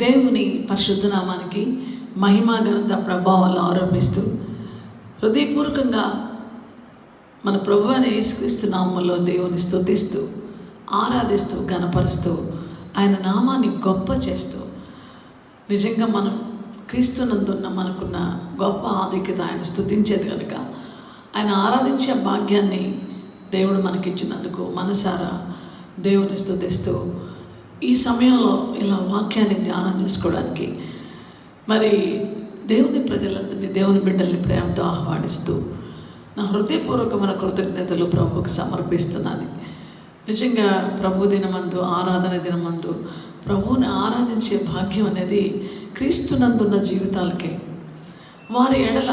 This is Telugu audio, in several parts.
దేవుని పరిశుద్ధ నామానికి మహిమ ఘనత ప్రభావాలు ఆరోపిస్తూ హృదయపూర్వకంగా మన ప్రభు అయిన యేసుక్రీస్తు నామంలో దేవుని స్తుతిస్తూ ఆరాధిస్తూ ఘనపరుస్తూ ఆయన నామాన్ని గొప్ప చేస్తూ నిజంగా మనం క్రీస్తునందున్న మనకున్న గొప్ప ఆధిక్యత ఆయన స్తుతించేది కనుక ఆయన ఆరాధించే భాగ్యాన్ని దేవుడు మనకిచ్చినందుకు మనసారా దేవుని స్తుతిస్తూ ఈ సమయంలో ఇలా వాక్యాన్ని ధ్యానం చేసుకోవడానికి మరి దేవుని ప్రజలందరినీ దేవుని బిడ్డల్ని ప్రేమతో ఆహ్వానిస్తూ నా హృదయపూర్వకమైన కృతజ్ఞతలు ప్రభువుకు సమర్పిస్తున్నాను. నిజంగా ప్రభు దినమందు ఆరాధన దినమందు ప్రభువుని ఆరాధించే భాగ్యం అనేది క్రీస్తునందున్న జీవితాలకే. వారి ఎడల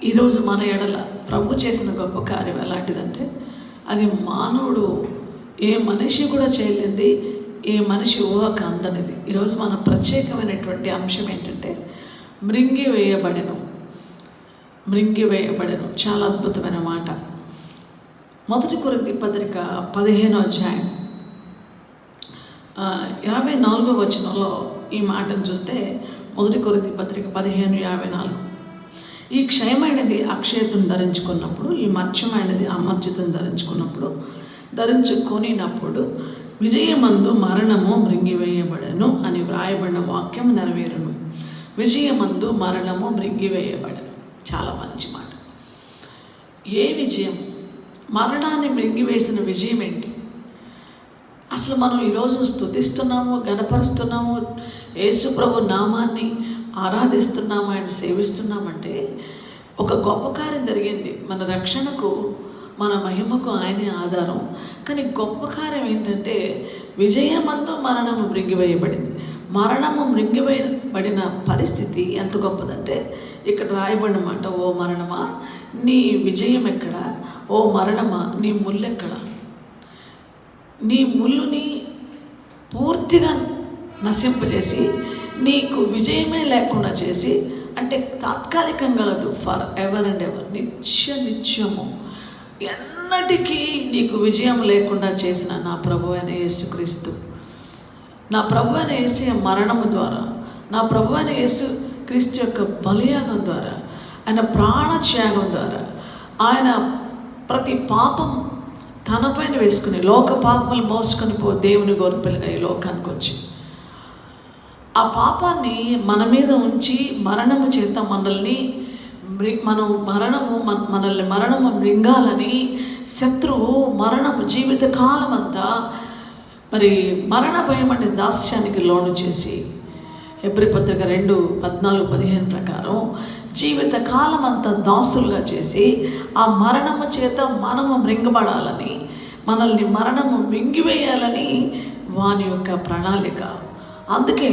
ఈరోజు మన ఎడల ప్రభు చేసిన గొప్ప కార్యం ఎలాంటిదంటే అది మానవుడు ఏ మనిషి కూడా చేయలేనిది, ఏ మనిషి ఊహకు అందనిది. ఈరోజు మన ప్రత్యేకమైనటువంటి అంశం ఏంటంటే మృంగివేయబడెను. చాలా అద్భుతమైన మాట. 1 కొరింథీ పత్రిక 15వ అధ్యాయం 54వ వచనంలో ఈ మాటను చూస్తే 1 కొరింథీ పత్రిక 15:54 ఈ క్షయమైనది అక్షయతను ధరించుకున్నప్పుడు, ఈ మర్చమైనది అమర్చితను ధరించుకొనినప్పుడు విజయమందు మరణము మృంగివేయబడను అని వ్రాయబడిన వాక్యం నెరవేరును. విజయమందు మరణము మృంగివేయబడను. చాలా మంచి మాట. ఏ విజయం? మరణాన్ని మృంగివేసిన విజయం ఏంటి? అసలు మనం ఈరోజు స్తుతిస్తున్నాము, గణపరుస్తున్నాము, యేసు ప్రభు నామాన్ని ఆరాధిస్తున్నాము, ఆయన సేవిస్తున్నామంటే ఒక గొప్ప కార్యం జరిగింది. మన రక్షణకు, మన మహిమకు ఆయనే ఆధారం. కానీ గొప్ప కార్యం ఏంటంటే విజయమందు మరణము మృంగివేయబడింది. మరణము మృంగివేయబడిన పరిస్థితి ఎంత గొప్పదంటే ఇక్కడ రాయబడిన మాట, ఓ మరణమా నీ విజయం ఎక్కడ? ఓ మరణమా నీ ముళ్ళు ఎక్కడ? నీ ముళ్ళుని పూర్తిగా నశింపజేసి నీకు విజయమే లేకుండా చేసి, అంటే తాత్కాలికంగా కాదు, ఫర్ ఎవర్ అండ్ ఎవర్, నిత్యము ఎన్నటికీ నీకు విజయం లేకుండా చేసిన నా ప్రభు అయిన యేసుక్రీస్తు, నా ప్రభు అయిన యేసు మరణము ద్వారా, నా ప్రభు అయిన యేసుక్రీస్తు యొక్క బలియాగం ద్వారా, ఆయన ప్రాణత్యాగం ద్వారా ఆయన ప్రతి పాపం తనపైన వేసుకుని లోక పాపములు మోసుకొని దేవుని గొర్రెపిల్లగా ఈ లోకానికి వచ్చి ఆ పాపాన్ని మన మీద ఉంచి మరణము చేత మనల్ని మృంగాలని శత్రువు మరణము జీవితకాలం అంతా మరి మరణ భయం అనే దాస్యానికి లోను చేసి హెబ్రీ పత్రిక 2:14-15 ప్రకారం జీవితకాలం అంతా దాసులుగా చేసి ఆ మరణము చేత మనము మృంగబడాలని, మనల్ని మరణము మింగివేయాలని వాని యొక్క ప్రణాళిక. అందుకే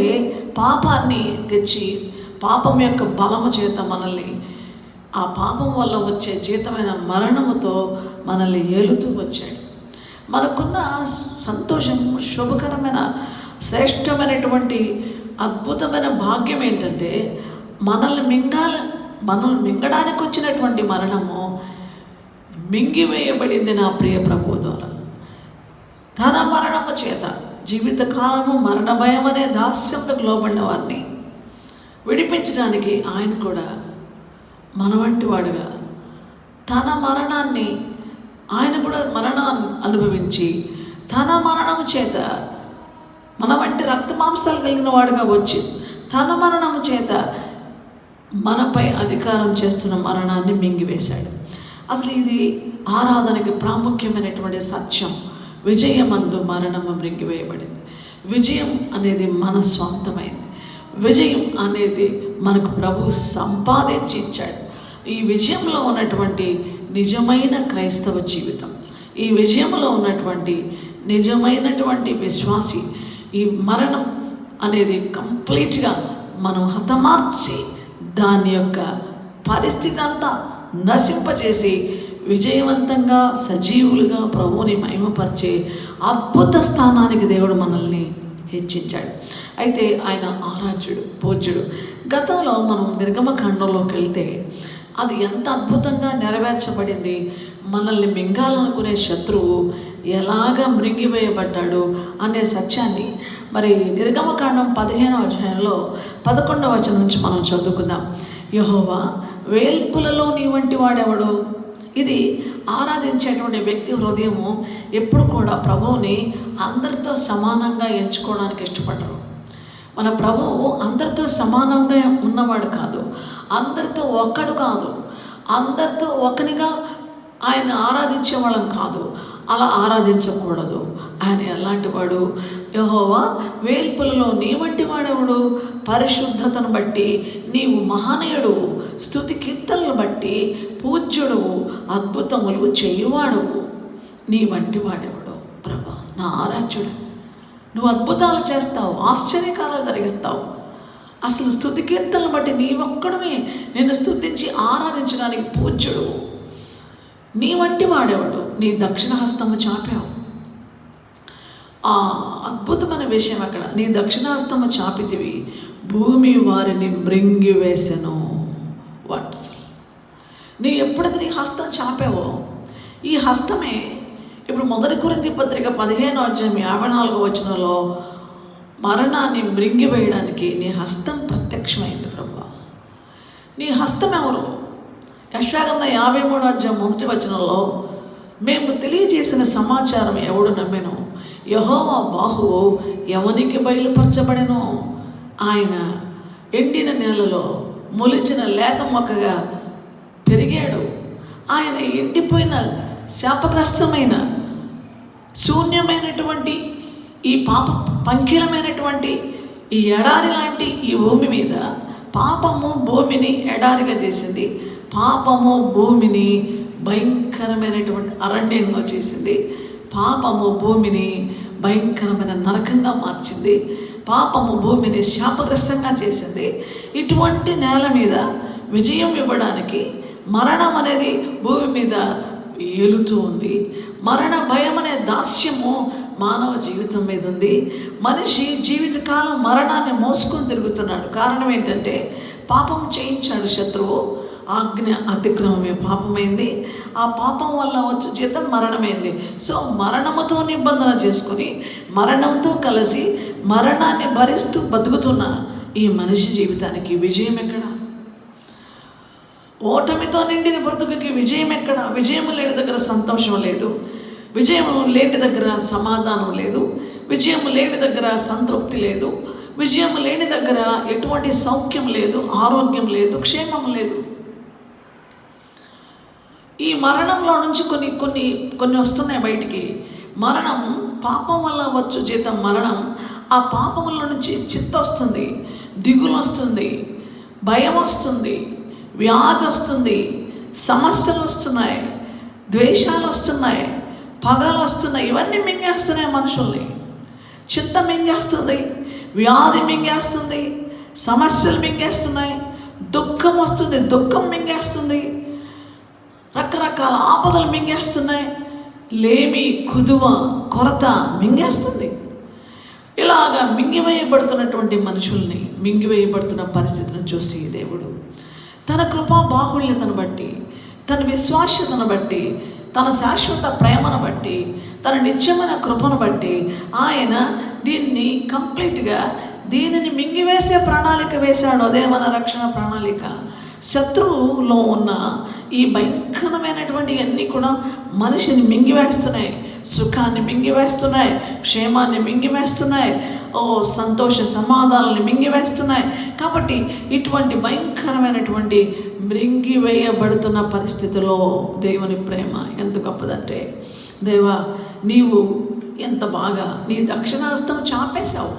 పాపాన్ని తెచ్చి పాపం యొక్క బలము చేత మనల్ని, ఆ పాపం వల్ల వచ్చే జీతమైన మరణముతో మనల్ని ఏలుతూ వచ్చాడు. మనకున్న సంతోషం, శుభకరమైన శ్రేష్టమైనటువంటి అద్భుతమైన భాగ్యం ఏంటంటే మనల్ని మింగడానికి వచ్చినటువంటి మరణము మింగివేయబడింది నా ప్రియ ప్రభు ద్వారా. తన మరణము చేత జీవితకాలము మరణ భయం అనే దాస్యంలోకి లోబడిన వారిని విడిపించడానికి ఆయన కూడా మన వంటి వాడుగా తన మరణాన్ని, ఆయన కూడా మరణాన్ని అనుభవించి తన మరణము చేత మన వంటి రక్త మాంసాలు కలిగిన వాడుగా వచ్చి తన మరణము చేత మనపై అధికారం చేస్తున్న మరణాన్ని మింగివేశాడు. అసలు ఇది ఆరాధనకి ప్రాముఖ్యమైనటువంటి సత్యం. విజయమందు మరణము మృంగివేయబడింది. విజయం అనేది మన స్వంతమైంది. విజయం అనేది మనకు ప్రభు సంపాదించి ఇచ్చాడు. ఈ విజయంలో ఉన్నటువంటి నిజమైన క్రైస్తవ జీవితం, ఈ విజయంలో ఉన్నటువంటి నిజమైనటువంటి విశ్వాసి, ఈ మరణం అనేది కంప్లీట్గా మనం హతమార్చి దాని యొక్క పరిస్థితి అంతా నశింపజేసి విజయవంతంగా సజీవులుగా ప్రభువుని మహిమపరిచే అద్భుత స్థానానికి దేవుడు మనల్ని హెచ్చించాడు. అయితే ఆయన ఆరాధ్యుడు, పూజ్యుడు. గతంలో మనం నిర్గమకాండంలోకి వెళ్తే అది ఎంత అద్భుతంగా నెరవేర్చబడింది. మనల్ని మింగాలనుకునే శత్రువు ఎలాగ మృంగివేయబడ్డాడు అనే సత్యాన్ని మరి నిర్గమకాండం 15వ అధ్యాయంలో 11వ వచనం నుంచి మనం చదువుకుందాం. యెహోవా వేల్పులలో నీ వంటి వాడెవడు? ఇది ఆరాధించేటువంటి వ్యక్తి హృదయము ఎప్పుడు కూడా ప్రభువుని అందరితో సమానంగా ఎంచుకోవడానికి ఇష్టపడరు. మన ప్రభువు అందరితో సమానంగా ఉన్నవాడు కాదు, అందరితో ఒక్కడు కాదు, అందరితో ఒకనిగా ఆయన ఆరాధించే వాళ్ళం కాదు. అలా ఆరాధించకూడదు. ఆయన ఎలాంటి వాడు? యెహోవా వేల్పులలో నీ వంటి వాడెవడు? పరిశుద్ధతను బట్టి నీవు మహనీయుడు, స్తుతి కీర్తనలు బట్టి పూజ్యుడువు, అద్భుతములు చేయువాడువు. నీ వంటి వాడెవడు? ప్రభా, నా ఆరాధ్యుడు, నువ్వు అద్భుతాలు చేస్తావు, ఆశ్చర్యకారాలు జరిగిస్తావు. అసలు స్తుతి కీర్తనలు బట్టి నీ ఒక్కడమే నిన్ను స్తుతించి ఆరాధించడానికి పూజ్యుడు. నీ వంటి వాడేవాడు? నీ దక్షిణ హస్తము చాపావు. ఆ అద్భుతమైన విషయం అక్కడ, నీ దక్షిణ హస్తము చాపితివి, భూమి వారిని మృంగివేసెను. వండర్ఫుల్. నీ ఎప్పుడైతే నీ హస్తం చాపావో, ఈ హస్తమే ఇప్పుడు 1 కొరింథీ పత్రిక 15వ అధ్యాయం 54వ వచనంలో మరణాన్ని మృంగివేయడానికి నీ హస్తం ప్రత్యక్షమైంది. ప్రభువా, నీ హస్తం ఎవరు? యెషయా 53వ అధ్యాయం 1వ వచనంలో మేము తెలియజేసిన సమాచారం ఎవడు నమ్మెను? యెహోవా బాహువు ఎవనికి బయలుపరచబడెను? ఆయన ఎండిన నేలలో మొలిచిన లేత మొక్కగా పెరిగాడు. ఆయన ఎండిపోయిన శాపగ్రస్తమైన శూన్యమైనటువంటి ఈ పాప పంకిలమైనటువంటి ఈ ఎడారి లాంటి ఈ భూమి మీద పాపము భూమిని ఎడారిగా చేసింది. పాపము భూమిని భయంకరమైనటువంటి అరణ్యంగా చేసింది. పాపము భూమిని భయంకరమైన నరకంగా మార్చింది. పాపము భూమిని శాపగ్రస్తంగా చేసింది. ఇటువంటి నేల మీద విజయం ఇవ్వడానికి మరణం అనేది భూమి మీద ఏలుతూ ఉంది. మరణ భయం అనే దాస్యము మానవ జీవితం మీద ఉంది. మనిషి జీవితకాలం మరణాన్ని మోసుకొని తిరుగుతున్నాడు. కారణం ఏంటంటే పాపం చేయించాడు శత్రువు. ఆజ్ఞ అతిక్రమమే పాపమైంది. ఆ పాపం వల్ల వచ్చే జీతం మరణమైంది. సో మరణముతో నిబంధన చేసుకుని మరణంతో కలిసి మరణాన్ని భరిస్తూ బతుకుతున్న ఈ మనిషి జీవితానికి విజయం ఎక్కడ? ఓటమితో నిండిన బ్రతుకుకి విజయం ఎక్కడ? విజయం లేని దగ్గర సంతోషం లేదు, విజయం లేని దగ్గర సమాధానం లేదు, విజయం లేని దగ్గర సంతృప్తి లేదు, విజయం లేని దగ్గర ఎటువంటి సౌఖ్యం లేదు, ఆరోగ్యం లేదు, క్షేమం లేదు. ఈ మరణంలో నుంచి కొన్ని వస్తున్నాయి బయటికి. మరణం పాపం వల్ల వచ్చు జీతం మరణం. ఆ పాపముల నుంచి చింత వస్తుంది, దిగులు వస్తుంది, భయం వస్తుంది, వ్యాధి వస్తుంది, సమస్యలు వస్తున్నాయి, ద్వేషాలు వస్తున్నాయి, పగలు వస్తున్నాయి. ఇవన్నీ మింగేస్తున్నాయి మనుషుల్ని. చింత మింగేస్తుంది, వ్యాధి మింగేస్తుంది, సమస్యలు మింగేస్తున్నాయి, దుఃఖం వస్తుంది, దుఃఖం మింగేస్తుంది, రకరకాల ఆపదలు మింగేస్తున్నాయి, లేమి, కుదువ, కొరత మింగేస్తుంది. ఇలాగా మింగివేయబడుతున్నటువంటి మనుషుల్ని, మింగివేయబడుతున్న పరిస్థితిని చూసి దేవుడు తన కృపా బాహుళ్యతను బట్టి, తన విశ్వాస్యతను బట్టి, తన శాశ్వత ప్రేమను బట్టి, తన నిత్యమైన కృపను బట్టి ఆయన దీన్ని కంప్లీట్గా దీనిని మింగివేసే ప్రణాళిక వేశాడు. అదే మన రక్షణ ప్రణాళిక. శత్రువులో ఉన్న ఈ భయంకరమైనటువంటి అన్నీ కూడా మనిషిని మింగివేస్తున్నాయి, సుఖాన్ని మింగివేస్తున్నాయి, క్షేమాన్ని మింగివేస్తున్నాయి, సంతోష సమాధానాన్ని మింగివేస్తున్నాయి. కాబట్టి ఇటువంటి భయంకరమైనటువంటి మింగివేయబడుతున్న పరిస్థితిలో దేవుని ప్రేమ ఎంత గొప్పదంటే, దేవా నీవు ఎంత బాగా నీ దక్షిణాస్తం చాపేశావు.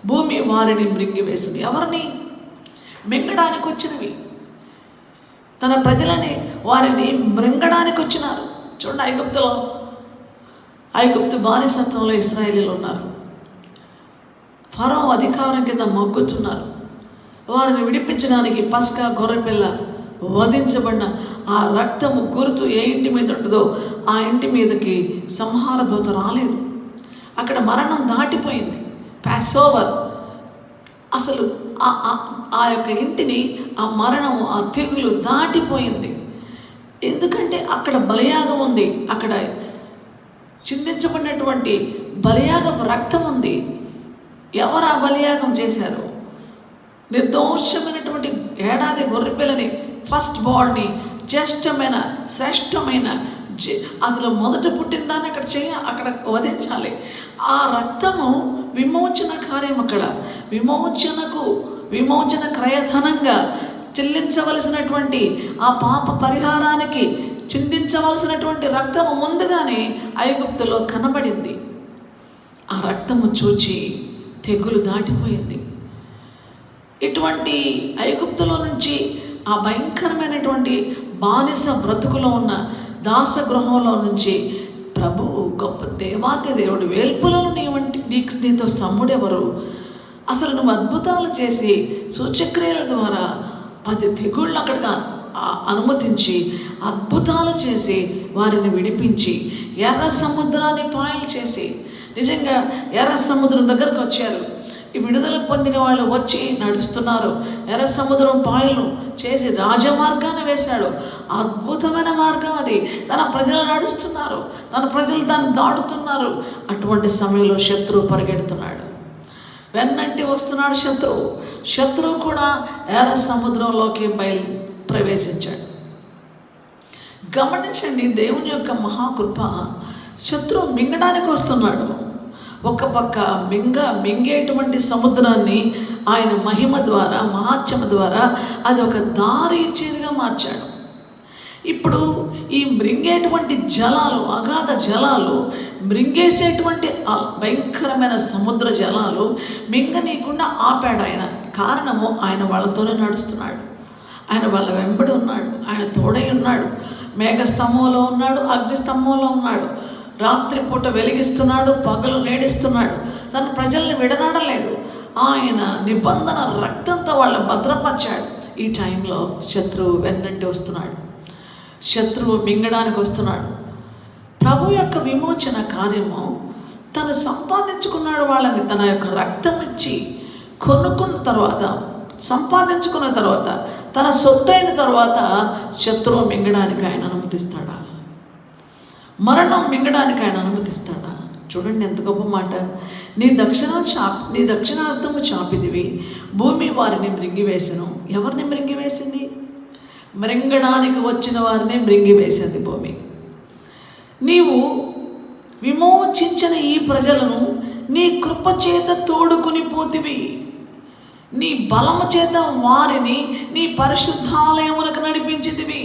భూమి వారిని మృంగివేసింది. ఎవరిని? మింగడానికి వచ్చినవి. తన ప్రజలని వారిని మృంగడానికి వచ్చినారు. చూడండి, ఐగుప్తు బానిసత్వంలో ఇశ్రాయేలీలు ఉన్నారు. ఫరో అధికారం కింద మగ్గుతున్నారు. వారిని విడిపించడానికి పస్కా గొర్రెపిల్ల వధించబడిన ఆ రక్తము గుర్తు ఏ ఇంటి మీద ఉంటుందో ఆ ఇంటి మీదకి సంహార దూత రాలేదు. అక్కడ మరణం దాటిపోయింది. Pass over. అసలు ఆ యొక్క ఇంటిని ఆ మరణము, ఆ తెగులు దాటిపోయింది. ఎందుకంటే అక్కడ బలియాగం ఉంది, అక్కడ చిందించబడినటువంటి బలియాగపు రక్తం ఉంది. ఎవరు ఆ బలియాగం చేశారు? నిర్దోషమైనటువంటి ఏడాది గొర్రెపిల్లని, ఫస్ట్ బార్డ్ని, జ్యేష్ఠమైన శ్రేష్టమైన అసలు మొదట పుట్టిన దాన్ని అక్కడ వధించాలి. ఆ రక్తము విమోచన కార్యం. అక్కడ విమోచన క్రయధనంగా చెల్లించవలసినటువంటి ఆ పాప పరిహారానికి చిందించవలసినటువంటి రక్తము ముందుగానే ఐగుప్తులో కనబడింది. ఆ రక్తము చూచి తెగులు దాటిపోయింది. ఇటువంటి ఐగుప్తులో నుంచి, ఆ భయంకరమైనటువంటి బానిస బ్రతుకులో ఉన్న దాసగృహంలో నుంచి ప్రభువు, గొప్ప దేవాతి దేవుడు, వేల్పులలో నీతో సమ్ముడెవరు? అసలు నువ్వు అద్భుతాలు చేసి సూచక్రియల ద్వారా 10 తెగుళ్ళు అక్కడికి అనుమతించి అద్భుతాలు చేసి వారిని విడిపించి ఎర్ర సముద్రాన్ని పాయలు చేసి, నిజంగా ఎర్ర సముద్రం దగ్గరకు వచ్చారు. ఈ విడుదల పొందిన వాళ్ళు వచ్చి నడుస్తున్నారు. ఎర్ర సముద్రం పాయలు చేసి రాజమార్గాన్ని వేశాడు. అద్భుతమైన మార్గం అది. తన ప్రజలు నడుస్తున్నారు, తన ప్రజలు దాన్ని దాటుతున్నారు. అటువంటి సమయంలో శత్రువు పరిగెడుతున్నాడు, వెన్నంటి వస్తున్నాడు శత్రువు కూడా ఎర్ర సముద్రంలోకి ప్రవేశించాడు. గమనించండి, దేవుని యొక్క మహాకృప. శత్రువు మింగడానికి వస్తున్నాడు. ఒక పక్క మింగేటువంటి సముద్రాన్ని ఆయన మహిమ ద్వారా, మహాత్మ్యము ద్వారా అది ఒక దారి ఇచ్చేదిగా మార్చాడు. ఇప్పుడు ఈ మృంగేటువంటి జలాలు, అగాధ జలాలు, మృంగేసేటువంటి భయంకరమైన సముద్ర జలాలు మింగనీయకుండా ఆపాడు ఆయన. కారణము, ఆయన వాళ్ళతోనే నడుస్తున్నాడు, ఆయన వాళ్ళ వెంబడి ఉన్నాడు, ఆయన తోడై ఉన్నాడు. మేఘస్తంభంలో ఉన్నాడు, అగ్నిస్తంభంలో ఉన్నాడు. రాత్రిపూట వెలిగిస్తున్నాడు, పగలు నేడిస్తున్నాడు. తన ప్రజల్ని విడనాడలేదు. ఆయన నిబంధన రక్తంతో వాళ్ళని భద్రపరిచాడు. ఈ టైంలో శత్రువు వెన్నంటి వస్తున్నాడు, శత్రువు మింగడానికి వస్తున్నాడు. ప్రభు యొక్క విమోచన కార్యము తను సంపాదించుకున్నాడు. వాళ్ళని తన యొక్క రక్తం ఇచ్చి కొనుక్కున్న తర్వాత, సంపాదించుకున్న తర్వాత, తన సొత్తైన తర్వాత శత్రువు మింగడానికి ఆయన అనుమతిస్తాడా? మరణం మింగడానికి ఆయన అనుమతిస్తాడా? చూడండి ఎంత గొప్ప మాట. నీ దక్షిణాస్తము చాపిదివి, భూమి వారిని మృంగివేసెను. ఎవరిని మృంగివేసింది? మృంగడానికి వచ్చిన వారిని మృంగివేసింది భూమి. నీవు విమోచించిన ఈ ప్రజలను నీ కృప చేత తోడుకుని పోతివి. నీ బలము చేత వారిని నీ పరిశుద్ధాలయమునకు నడిపించితివి.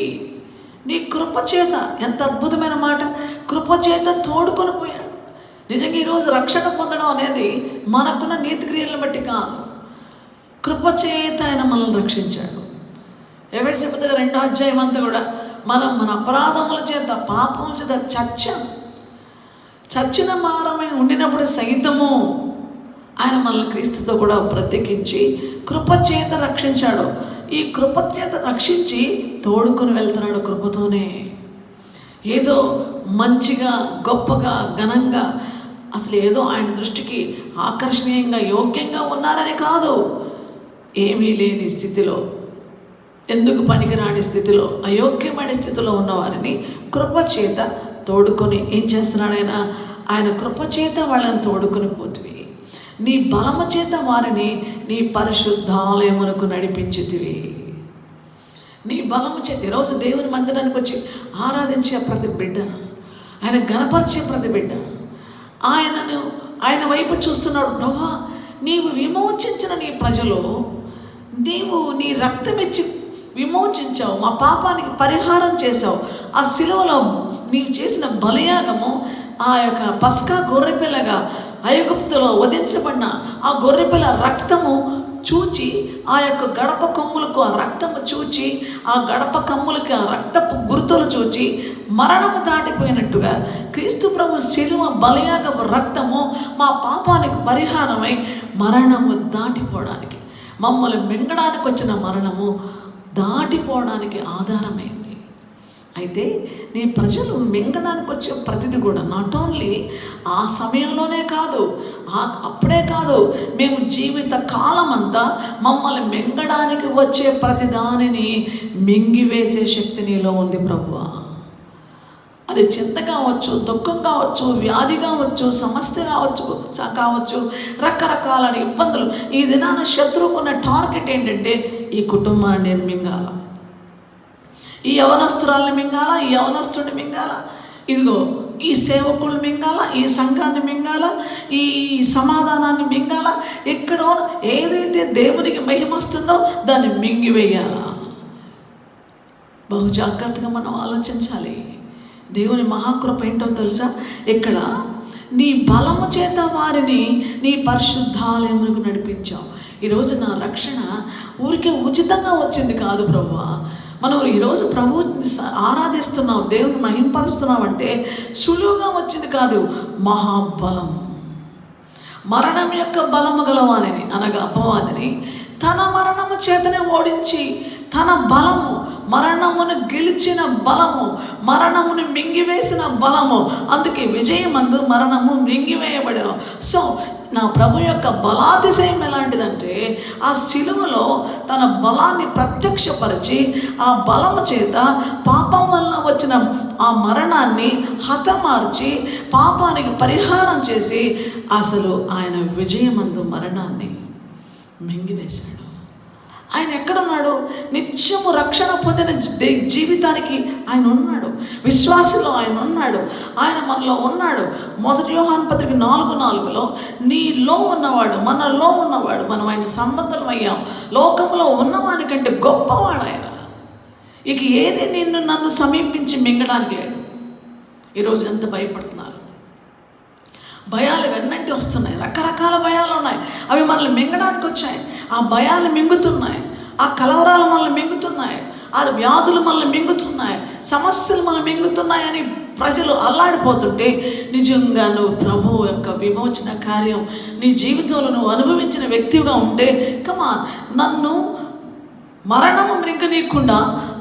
నీ కృపచేత, ఎంత అద్భుతమైన మాట, కృపచేత తోడుకొని పోయాడు. నిజంగా ఈరోజు రక్షణ పొందడం అనేది మనకున్న నీతి క్రియలను బట్టి కాదు, కృపచేత ఆయన మనల్ని రక్షించాడు. ఎఫెసీయుల పత్రిక 2వ అధ్యాయం అంతా కూడా మనం మన అపరాధముల చేత, పాపముల చేత చచ్చిన మారమై ఉండినప్పుడు సైతము ఆయన మనల్ని క్రీస్తుతో కూడా బ్రతికించి కృపచేత రక్షించాడు. ఈ కృపచేత రక్షించి తోడుకొని వెళ్తున్నాడు కృపతోనే. ఏదో మంచిగా, గొప్పగా, ఘనంగా, అసలు ఏదో ఆయన దృష్టికి ఆకర్షణీయంగా, యోగ్యంగా ఉన్నారని కాదు. ఏమీ లేని స్థితిలో, ఎందుకు పనికిరాని స్థితిలో, అయోగ్యమైన స్థితిలో ఉన్నవారిని కృపచేత తోడుకొని ఏం చేస్తున్నాడు ఆయన కృపచేత వాళ్ళని తోడుకొని పోతివి. నీ బలము చేత వారిని నీ పరిశుద్ధాలయమునకు నడిపించితివి. నీ బలము చేత ఈరోజు దేవుని మందిరానికి వచ్చి ఆరాధించే ప్రతి బిడ్డ, ఆయన గణపరిచే ప్రతి బిడ్డ ఆయన వైపు చూస్తున్నాడు. ప్రభువా, నీవు విమోచించిన నీ ప్రజలు, నీవు నీ రక్తం ఇచ్చి విమోచించావు, మా పాపానికి పరిహారం చేశావు. ఆ శిలువలో నీవు చేసిన బలియాగము, ఆ యొక్క పస్కా గొర్రెపిల్లగా ఐగుప్తులో వధించబడిన ఆ గొర్రెపిల్ల రక్తము చూచి, ఆ యొక్క గడప కొమ్ములకు ఆ రక్తము చూచి, ఆ గడప కొమ్ములకి ఆ రక్తపు గుర్తులు చూచి మరణము దాటిపోయినట్టుగా క్రీస్తు ప్రభు శిలువ బలియాగపు రక్తము మా పాపానికి పరిహారమై మరణము దాటిపోవడానికి, మమ్మల్ని మింగడానికి వచ్చిన మరణము దాటిపోవడానికి ఆధారమైంది. అయితే నీ ప్రజలు మింగడానికి వచ్చే ప్రతిదీ కూడా నాట్ ఓన్లీ ఆ సమయంలోనే కాదు, అప్పుడే కాదు, మేము జీవిత కాలం అంతా మమ్మల్ని మింగడానికి వచ్చే ప్రతి దానిని మింగివేసే శక్తి నీలో ఉంది ప్రభువా. అది చింత కావచ్చు, దుఃఖం కావచ్చు, వ్యాధి కావచ్చు, సమస్య కావచ్చు, రకరకాల ఇబ్బందులు. ఈ దినాన శత్రువుకున్న టార్గెట్ ఏంటంటే ఈ కుటుంబాన్ని నేను మింగాల, ఈ యవనస్తురాల్ని మింగాల, ఈ యవనస్తుడిని మింగాల, ఇదిగో ఈ సేవకుల్ని మింగాల, ఈ సంఘాన్ని మింగాల, ఈ సమాధానాన్ని మింగాల, ఎక్కడో ఏదైతే దేవునికి మహిమ వస్తుందో దాన్ని మింగివేయాల. బహు జాగ్రత్తగా మనం ఆలోచించాలి. దేవుని మహాకృప ఏంటో తెలుసా? ఇక్కడ నీ బలము చేత వారిని నీ పరిశుద్ధాలయములకు నడిపించావు. ఈరోజు నా రక్షణ ఊరికే ఉచితంగా వచ్చింది కాదు ప్రభువా. మనం ఈరోజు ప్రభువుని ఆరాధిస్తున్నాం, దేవుని మహింపరుస్తున్నాం అంటే సులువుగా వచ్చింది కాదు, మహాబలం. మరణం యొక్క బలము గలవానిని అనగా అపవాదిని తన మరణము చేతనే ఓడించి, తన బలము, మరణమును గెలిచిన బలము, మరణమును మింగివేసిన బలము, అందుకే విజయమందు మరణము మింగివేయబడను. సో నా ప్రభు యొక్క బలాతిశయం ఎలాంటిదంటే ఆ శిలువలో తన బలాన్ని ప్రత్యక్షపరిచి ఆ బలము చేత పాపం వల్ల వచ్చిన ఆ మరణాన్ని హతమార్చి పాపానికి పరిహారం చేసి అసలు ఆయన విజయమందు మరణాన్ని మింగివేశాడు. ఆయన ఎక్కడున్నాడు? నిత్యము రక్షణ పొందిన జీవితానికి ఆయన ఉన్నాడు. విశ్వాసంలో ఆయన ఉన్నాడు. ఆయన మనలో ఉన్నాడు. 1 యోహాను పత్రిక 4:4 నీలో ఉన్నవాడు, మనలో ఉన్నవాడు, మనం ఆయన సంబంధం అయ్యాం, లోకంలో ఉన్నవాని కంటే గొప్పవాడు ఆయన. ఇక ఏది నన్ను సమీపించి మింగడానికి లేదు. ఈరోజు ఎంత భయపడుతున్నారు. భయాలు వెన్నంటి వస్తున్నాయి, రకరకాల భయాలు ఉన్నాయి. అవి మనల్ని మింగడానికి వచ్చాయి. ఆ భయాలు మింగుతున్నాయి, ఆ కలవరాలు మనల్ని మింగుతున్నాయి, ఆ వ్యాధులు మనల్ని మింగుతున్నాయి, సమస్యలు మనల్ని మింగుతున్నాయని ప్రజలు అల్లాడిపోతుంటే నిజంగా నువ్వు ప్రభువు యొక్క విమోచన కార్యం నీ జీవితంలో నువ్వు అనుభవించిన వ్యక్తిగా ఉంటే కమాన్, నన్ను మరణము మృంగనీయకుండా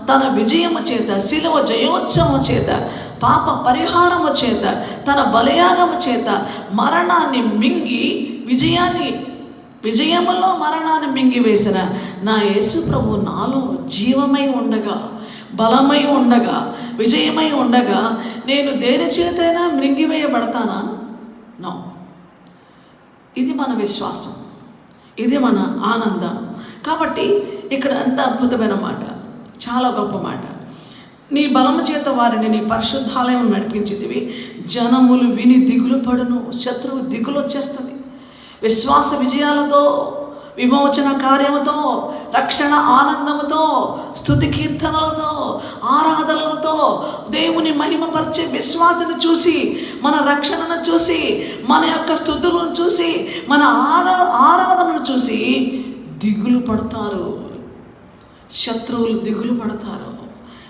తన విజయము చేత, శిలువ జయోత్సవం చేత, పాప పరిహారము చేత, తన బలయాగము చేత మరణాన్ని మింగి విజయములో మరణాన్ని మింగివేసిన నా యేసు ప్రభు నాలో జీవమై ఉండగా, బలమై ఉండగా, విజయమై ఉండగా నేను దేని చేతైనా మృంగివేయబడతానా? నో. ఇది మన విశ్వాసం, ఇది మన ఆనందం. కాబట్టి ఇక్కడ ఎంత అద్భుతమైన మాట, చాలా గొప్ప మాట. నీ బలము చేత వారిని నీ పరిశుద్ధాలయం నడిపించితివి, జనములు విని దిగులు పడును. శత్రువు దిగులు వచ్చేస్తుంది. విశ్వాస విజయాలతో, విమోచన కార్యముతో, రక్షణ ఆనందముతో, స్తుతి కీర్తనలతో, ఆరాధనలతో దేవుని మహిమపరిచే విశ్వాసాన్ని చూసి, మన రక్షణను చూసి, మన యొక్క స్తుతులను చూసి, మన ఆరాధనను చూసి దిగులు పడతారు. శత్రువులు దిగులు పడతారు.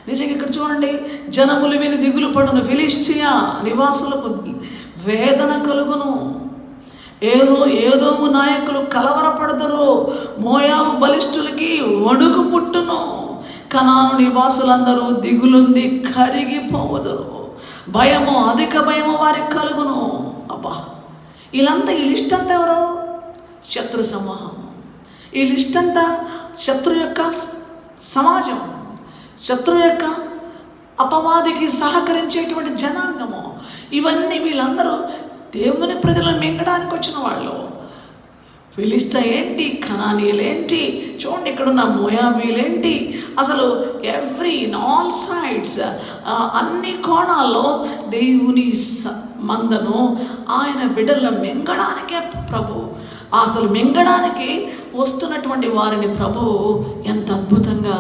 నిజంగా ఇక్కడ చూడండి, జనములు విని దిగులు పడును, ఫిలిష్టియా నివాసులకు వేదన కలుగును, ఏదోము నాయకులు కలవరపడతారు, మోయాబు బలిష్ఠులకి వణుకు పుట్టును, కనాను నివాసులందరూ దిగులుంది కరిగిపోవుదురు, భయము, అధిక భయము వారికి కలుగును. అబ్బా, వీళ్ళంతా ఈ లిస్ట్ అంతా ఎవరు? శత్రు సమూహం. ఈ లిస్ట్ అంతా శత్రు యొక్క సమాజం, శత్రు యొక్క అపవాదికి సహకరించేటువంటి జనాంగము. ఇవన్నీ వీళ్ళందరూ దేవుని ప్రజలను మింగడానికి వచ్చిన వాళ్ళు. ఫిలిష్తీయులు ఏంటి, కనానీయులు ఏంటి, చూడండి ఇక్కడున్న మోయాబీలేంటి, అసలు ఆల్ సైడ్స్, అన్ని కోణాల్లో దేవుని మందను ఆయన బిడ్డలను మింగడానికే ప్రభు, అసలు మింగడానికి వస్తున్నటువంటి వారిని ప్రభువు ఎంత అద్భుతంగా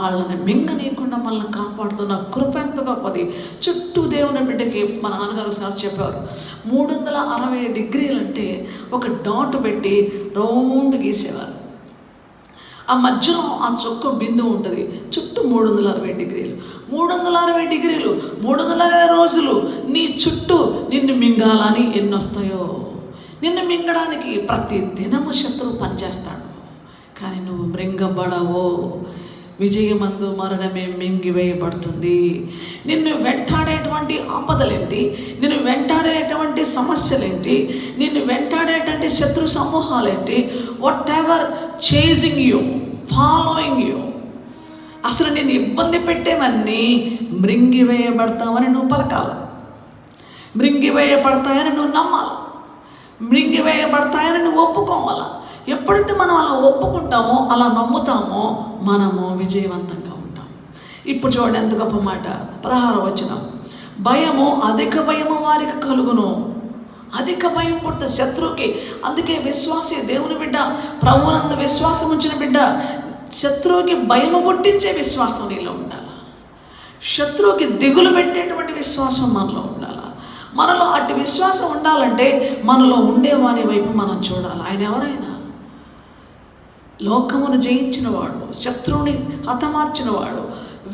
వాళ్ళని మింగనీయకుండా మనల్ని కాపాడుతున్న కృప ఎంత గొప్పది. చుట్టూ దేవుని బిడ్డకి మా నాన్నగారు ఒకసారి చెప్పారు, 360 డిగ్రీలు అంటే ఒక డాట్ పెట్టి రౌండ్ గీసేవారు. ఆ మధ్యలో ఆ చొక్క బిందువు ఉంటుంది, చుట్టూ 360 డిగ్రీలు. 360 డిగ్రీలు, 360 రోజులు నీ చుట్టూ నిన్ను మింగాలని ఎన్నొస్తాయో. నిన్ను మింగడానికి ప్రతి దినము శత్రువు పనిచేస్తాడు. కానీ నువ్వు మృంగబడవో. విజయమందు మరణమే మింగివేయబడుతుంది. నిన్ను వెంటాడేటువంటి ఆపదలేంటి, నిన్ను వెంటాడేటువంటి సమస్యలేంటి, నిన్ను వెంటాడేటువంటి శత్రు సమూహాలేంటి, whatever chasing you, following you, అసలు నేను ఇబ్బంది పెట్టేవన్నీ మృంగివేయబడతామని నువ్వు పలకాలి, మృంగివేయబడతాయని నువ్వు నమ్మాలి, మృంగివేయబడతాయని నువ్వు ఒప్పుకోవాలి. ఎప్పుడైతే మనం అలా ఒప్పుకుంటామో, అలా నమ్ముతామో, మనము విజయవంతంగా ఉంటాం. ఇప్పుడు చూడండి ఎంత గొప్ప మాట. 16వ వచనం, భయము, అధిక భయము వారికి కలుగును. అధిక భయం పుడుతుంది శత్రువుకి. అందుకే విశ్వాసి, దేవుని బిడ్డ, ప్రభువునందు విశ్వాసం ఉంచిన బిడ్డ, శత్రువుకి భయము పుట్టించే విశ్వాసం నీలో ఉండాలి. శత్రువుకి దిగులు పెట్టేటువంటి విశ్వాసం మనలో ఉండాలి. మనలో అటు విశ్వాసం ఉండాలంటే మనలో ఉండేవాని వైపు మనం చూడాలి. ఆయన ఎవరైనా లోకమును జయించినవాడు, శత్రువుని హతమార్చినవాడు,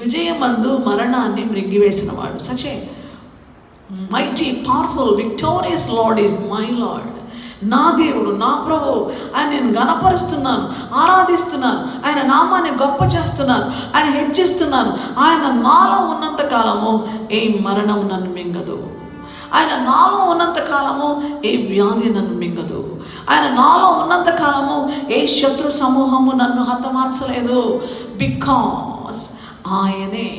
విజయమందు మరణాన్ని మృంగివేసినవాడు. Such a mighty, powerful, victorious lord is my lord. నా దేవుడు, నా ప్రభు, ఆయన నేను గణపరుస్తున్నాను, ఆరాధిస్తున్నాను, ఆయన నామాన్ని గొప్ప చేస్తున్నాను, ఆయన హెచ్చిస్తున్నాను. ఆయన నాలో ఉన్నంత కాలము ఏ మరణం నన్ను మింగదు. ఆయన నాలో ఉన్నంత కాలము ఏ వ్యాధి నన్ను మింగదు. ఆయన నాలో ఉన్నంత కాలము ఏ శత్రు సమూహము నన్ను హతమార్చలేదు. బికాస్ ఆయనే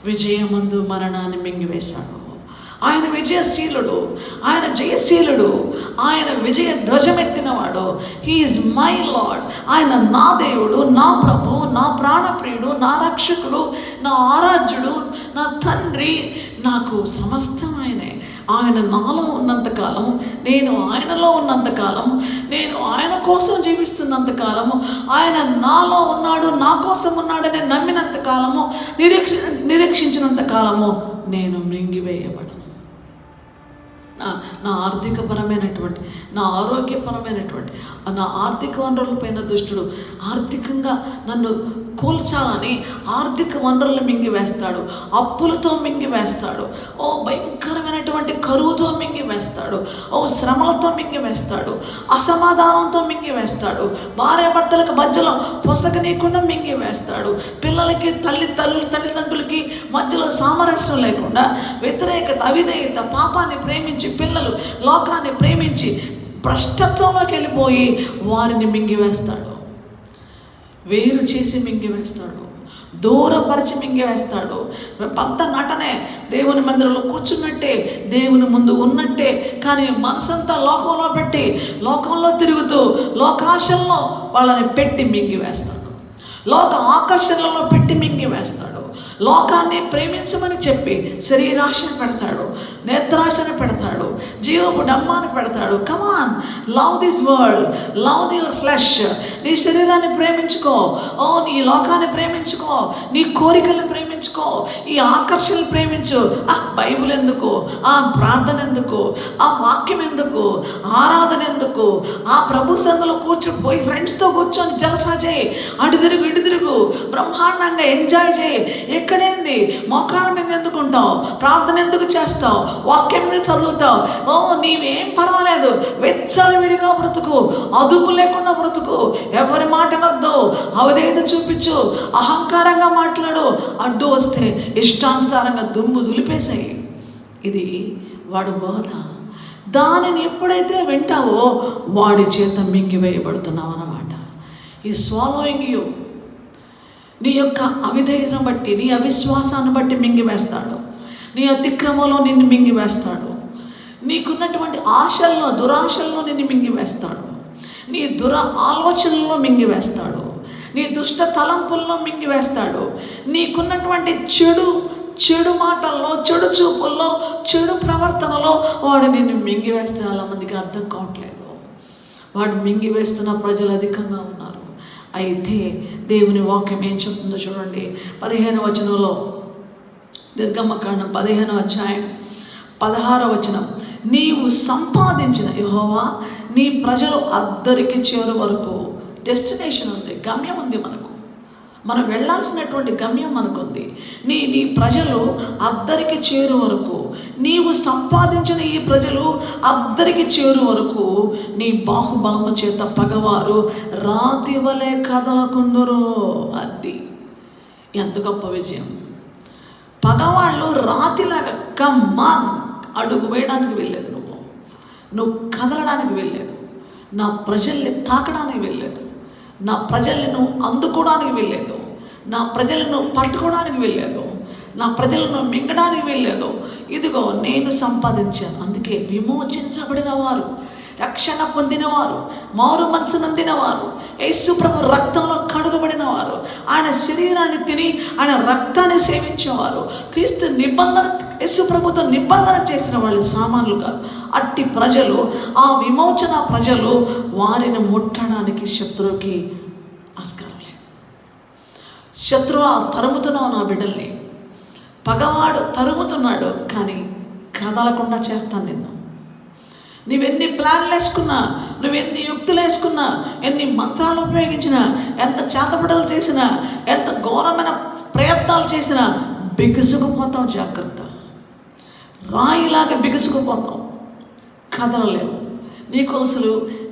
విజయమందు మరణాన్ని మింగివేశాడు. ఆయన విజయశీలుడు, ఆయన జయశీలుడు, ఆయన విజయ ధ్వజమెత్తినవాడు. He is my lord. ఆయన నా దేవుడు, నా ప్రభు, నా ప్రాణప్రియుడు, నా రక్షకుడు, నా ఆరాధ్యుడు, నా తండ్రి. నాకు సమస్తం ఆయనే. ఆయన నాలో ఉన్నంతకాలము, నేను ఆయనలో ఉన్నంతకాలము, నేను ఆయన కోసం జీవిస్తున్నంతకాలము, ఆయన నాలో ఉన్నాడు, నా కోసం ఉన్నాడని నమ్మినంతకాలము, నిరీక్షించినంతకాలము నేను మృంగివేయబడను. నా ఆర్థికపరమైనటువంటి, నా ఆరోగ్యపరమైనటువంటి, నా ఆర్థిక వనరులపైన దుష్టుడు ఆర్థికంగా నన్ను కూల్చాలని ఆర్థిక వనరులను మింగివేస్తాడు, అప్పులతో మింగివేస్తాడు, ఓ భయంకరమైనటువంటి కరువుతో మింగివేస్తాడు, ఓ శ్రమలతో మింగివేస్తాడు, అసమాధానంతో మింగివేస్తాడు, భార్యాభర్తలకు మధ్యలో పొసగనీయకుండా మింగివేస్తాడు, పిల్లలకి తల్లిదండ్రులకి మధ్యలో సామరస్యం లేకుండా వ్యతిరేకత, అవిధేయత, పాపాన్ని ప్రేమించి పిల్లలు లోకాన్ని ప్రేమించి భ్రష్టత్వంలోకి వెళ్ళిపోయి వారిని మింగివేస్తాడు, వేరు చేసి మింగివేస్తాడు, దూరపరిచి మింగివేస్తాడు. పంత నటనే, దేవుని మందిరంలో కూర్చున్నట్టే, దేవుని ముందు ఉన్నట్టే, కానీ మనసంతా లోకంలో పెట్టి లోకంలో తిరుగుతూ లోకాశల్లో వాళ్ళని పెట్టి మింగివేస్తాడు, లోక ఆకర్షణలలో పెట్టి మింగివేస్తాడు. లోకాన్ని ప్రేమించమని చెప్పి శరీరాశను పెడతాడు, నేత్రాశను పెడతాడు, జీవపు డమ్మాన్ని పెడతాడు. Come on, love this world, love your flesh. నీ శరీరాన్ని ప్రేమించుకో, ఓ నీ లోకాన్ని ప్రేమించుకో, నీ కోరికలను ప్రేమించుకో, ఈ ఆకర్షణలు ప్రేమించు. బైబిల్ ఎందుకు, ఆ ప్రార్థన ఎందుకు, ఆ వాక్యం ఎందుకు, ఆరాధన ఎందుకు, ఆ ప్రభు సందులో కూర్చోపోయి ఫ్రెండ్స్తో కూర్చొని జలసా చేయి, అటు తిరుగు ఇటు తిరుగు, బ్రహ్మాండంగా ఎంజాయ్ చేయి. ఎక్కడేంది, మోకాళ్ళ మీద ఎందుకు ఉంటావు, ప్రార్థన ఎందుకు చేస్తావు, వాక్యం మీద చదువుతావు, ఓ నీవేం పర్వాలేదు, విడిగా బ్రతుకు, అదుపు లేకుండా బ్రతుకు, ఎవరి మాట వద్దు, అవిధేయత చూపించు, అహంకారంగా మాట్లాడు, అడ్డు వస్తే ఇష్టానుసారంగా దుమ్ము దులిపేసాయి. ఇది వాడు బోధ. దానిని ఎప్పుడైతే వింటావో వాడి చేత మింగివేయబడుతున్నావు అన్నమాట. ఈ స్వాలోయింగ్ యూ, నీ యొక్క అవిధేయతను బట్టి, నీ అవిశ్వాసాన్ని బట్టి మింగివేస్తాడు, నీ అతిక్రమంలో నిన్ను మింగివేస్తాడు, నీకున్నటువంటి ఆశల్లో, దురాశల్లో నిన్ను మింగివేస్తాడు, నీ ఆలోచనల్లో మింగివేస్తాడు, నీ దుష్ట తలంపుల్లో మింగివేస్తాడు, నీకున్నటువంటి చెడు మాటల్లో, చెడు చూపుల్లో, చెడు ప్రవర్తనలో వాడు నిన్ను మింగివేస్తే చాలామందికి అర్థం కావట్లేదు. వాడు మింగివేస్తున్న ప్రజలు అధికంగా ఉన్నారు. అయితే దేవుని వాక్యం ఏం చెప్తుందో చూడండి. 15వ వచనంలో, నిర్గమకాండం 15వ అధ్యాయం 16వ వచనం, నీవు సంపాదించిన యెహోవా నీ ప్రజలు అద్దరికి చేరు వరకు. డెస్టినేషన్ ఉంది, గమ్యం ఉంది, మనం వెళ్ళాల్సినటువంటి గమ్యం మనకుంది. నీ ప్రజలు అద్దరికి చేరు వరకు, నీవు సంపాదించిన ఈ ప్రజలు అద్దరికి చేరు వరకు నీ బాహుబలము చేత పగవారు రాతి వలె కదలకుందురు. అది ఎంత గొప్ప విజయం! పగవాళ్ళు రాతిలాగా కమ్మాన్ అడుగు వేయడానికి వెళ్ళలేదు. నువ్వు కదలడానికి వెళ్ళలేదు. నా ప్రజల్ని తాకడానికి వెళ్ళలేదు. నా ప్రజల్ని నువ్వు అందుకోవడానికి వెళ్ళలేదు. నా ప్రజలను పట్టుకోవడానికి వెళ్ళలేదు. నా ప్రజలను మింగడానికి వెళ్ళలేదు. ఇదిగో నేను సంపాదించాను. అందుకే విమోచించబడిన వారు, రక్షణ పొందినవారు, మారు మనసు నొందినవారు, యేసు ప్రభు రక్తంలో కడుగబడిన వారు, ఆయన శరీరాన్ని తిని ఆయన రక్తాన్ని సేవించేవారు, క్రీస్తు నిబంధన, యేసు ప్రభుతో నిబంధన చేసిన వాళ్ళు సామాన్లు కాదు. అట్టి ప్రజలు, ఆ విమోచన ప్రజలు, వారిని ముట్టడానికి శత్రువుకి ఆస్కారం లేదు. శత్రువు తరుముతున్నావు నా బిడ్డల్ని, పగవాడు తరుముతున్నాడు, కానీ కదలకుండా చేస్తాను నిన్ను. నువ్వెన్ని ప్లాన్లు వేసుకున్నా, నువ్వెన్ని యుక్తులు వేసుకున్నా, ఎన్ని మంత్రాలు ఉపయోగించినా, ఎంత చేతబడులు చేసినా, ఎంత ఘోరమైన ప్రయత్నాలు చేసినా బిగుసుకుపోతావు. జాగ్రత్త, రాయిలాగా బిగుసుకుపోతావు, కదలలేవు.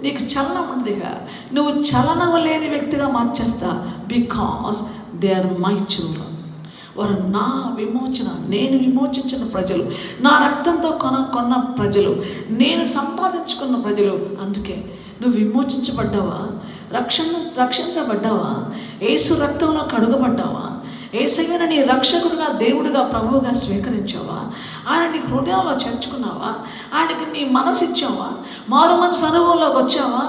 నీకు చలనం ఉండదుగా, నువ్వు చలనం లేని వ్యక్తిగా మార్చేస్తా. Because they are my children. వారు నా విమోచన, నేను విమోచించిన ప్రజలు, నా రక్తంతో కొన్న ప్రజలు, నేను సంపాదించుకున్న ప్రజలు. అందుకే నువ్వు విమోచించబడ్డావా? రక్షించబడ్డావా? యేసు రక్తంలో కడుగబడ్డావా? యేసయ్యను నీ రక్షకుడుగా, దేవుడిగా, ప్రభువుగా స్వీకరించావా? ఆయన నీ హృదయంలో చేర్చుకున్నావా? ఆయనకి నీ మనసు ఇచ్చావా? మారు మనసు అనుభవంలోకి వచ్చావా?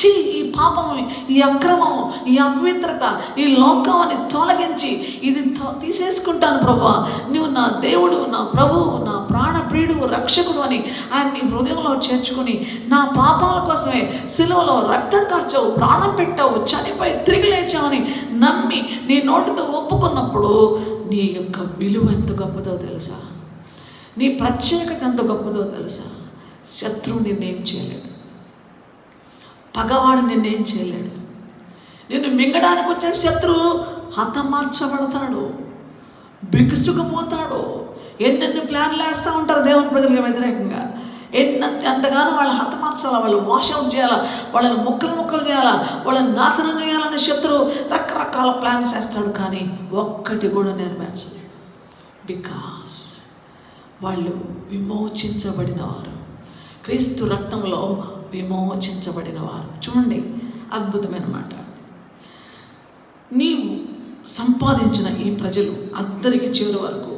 ఈ పాపము, ఈ అక్రమము, ఈ అపవిత్రత, ఈ లోకాన్ని తొలగించి ఇది తీసేసుకుంటాను ప్రభువా, నువ్వు నా దేవుడు, నా ప్రభువు, నా ప్రాణప్రియుడు, రక్షకుడు అని ఆయన నీ హృదయంలో చేర్చుకుని, నా పాపాల కోసమే సిలువలో రక్తం కార్చావు, ప్రాణం పెట్టావు, చనిపోయి తిరిగి లేచావని నమ్మి నీ నోటితో ఒప్పుకున్నప్పుడు నీ యొక్క విలువ ఎంత గొప్పదో తెలుసా? నీ ప్రత్యేకత ఎంత గొప్పదో తెలుసా? శత్రువు నిన్నేం చేయలేడు, పగవాడు నిన్నేం చేయలేడు. నిన్ను మింగడానికి వచ్చే శత్రువు హతమార్చబడతాడు, బిగుసుకుపోతాడు. ఎన్నెన్ని ప్లాన్లు వేస్తూ ఉంటారు దేవుని ప్రజలకు వ్యతిరేకంగా. ఎంతగానో వాళ్ళు హతమార్చాలా, వాళ్ళు వాషౌట్ చేయాలా, వాళ్ళని ముక్కలు చేయాలా, వాళ్ళని నాశనం చేయాలని శత్రువు రకరకాల ప్లాన్స్ వేస్తాడు, కానీ ఒక్కటి కూడా నెరవేర్చలేడు. బికాస్ వాళ్ళు విమోచించబడినవారు, క్రీస్తు రక్తంలో విమోచించబడినవారు. చూడండి, అద్భుతమైన మాట. నీవు సంపాదించిన ఈ ప్రజలు అద్దరికి చివరి వరకు,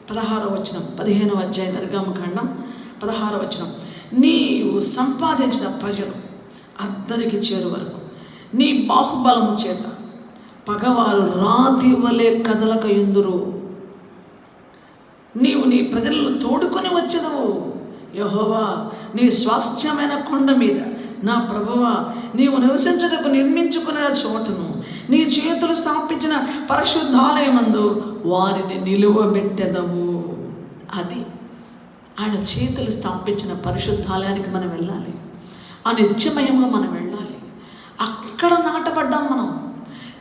16వ వచనం, 15వ అధ్యాయం నిర్గమకాండం 16వ వచనం, నీవు సంపాదించిన ప్రజలు అద్దరికి చేరు వరకు నీ బాహుబలము చేత పగవారు రాతి వలె కదలక యుందురు. నీవు నీ ప్రజలను తోడుకొని వచ్చదవు. యెహోవా, నీ స్వాస్థ్యమైన కొండ మీద నా ప్రభువా, నీవు నివసించుటకు నిర్మించుకున్న చోటును, నీ చేతులు స్థాపించిన పరిశుద్ధాలయమందు వారిని నిలువబెట్టెదవు. అది ఆయన చేతులు స్థాపించిన పరిశుద్ధాలయానికి మనం వెళ్ళాలి. ఆ నిత్యమయంగా మనం వెళ్ళాలి. అక్కడ నాటపడ్డాం మనం.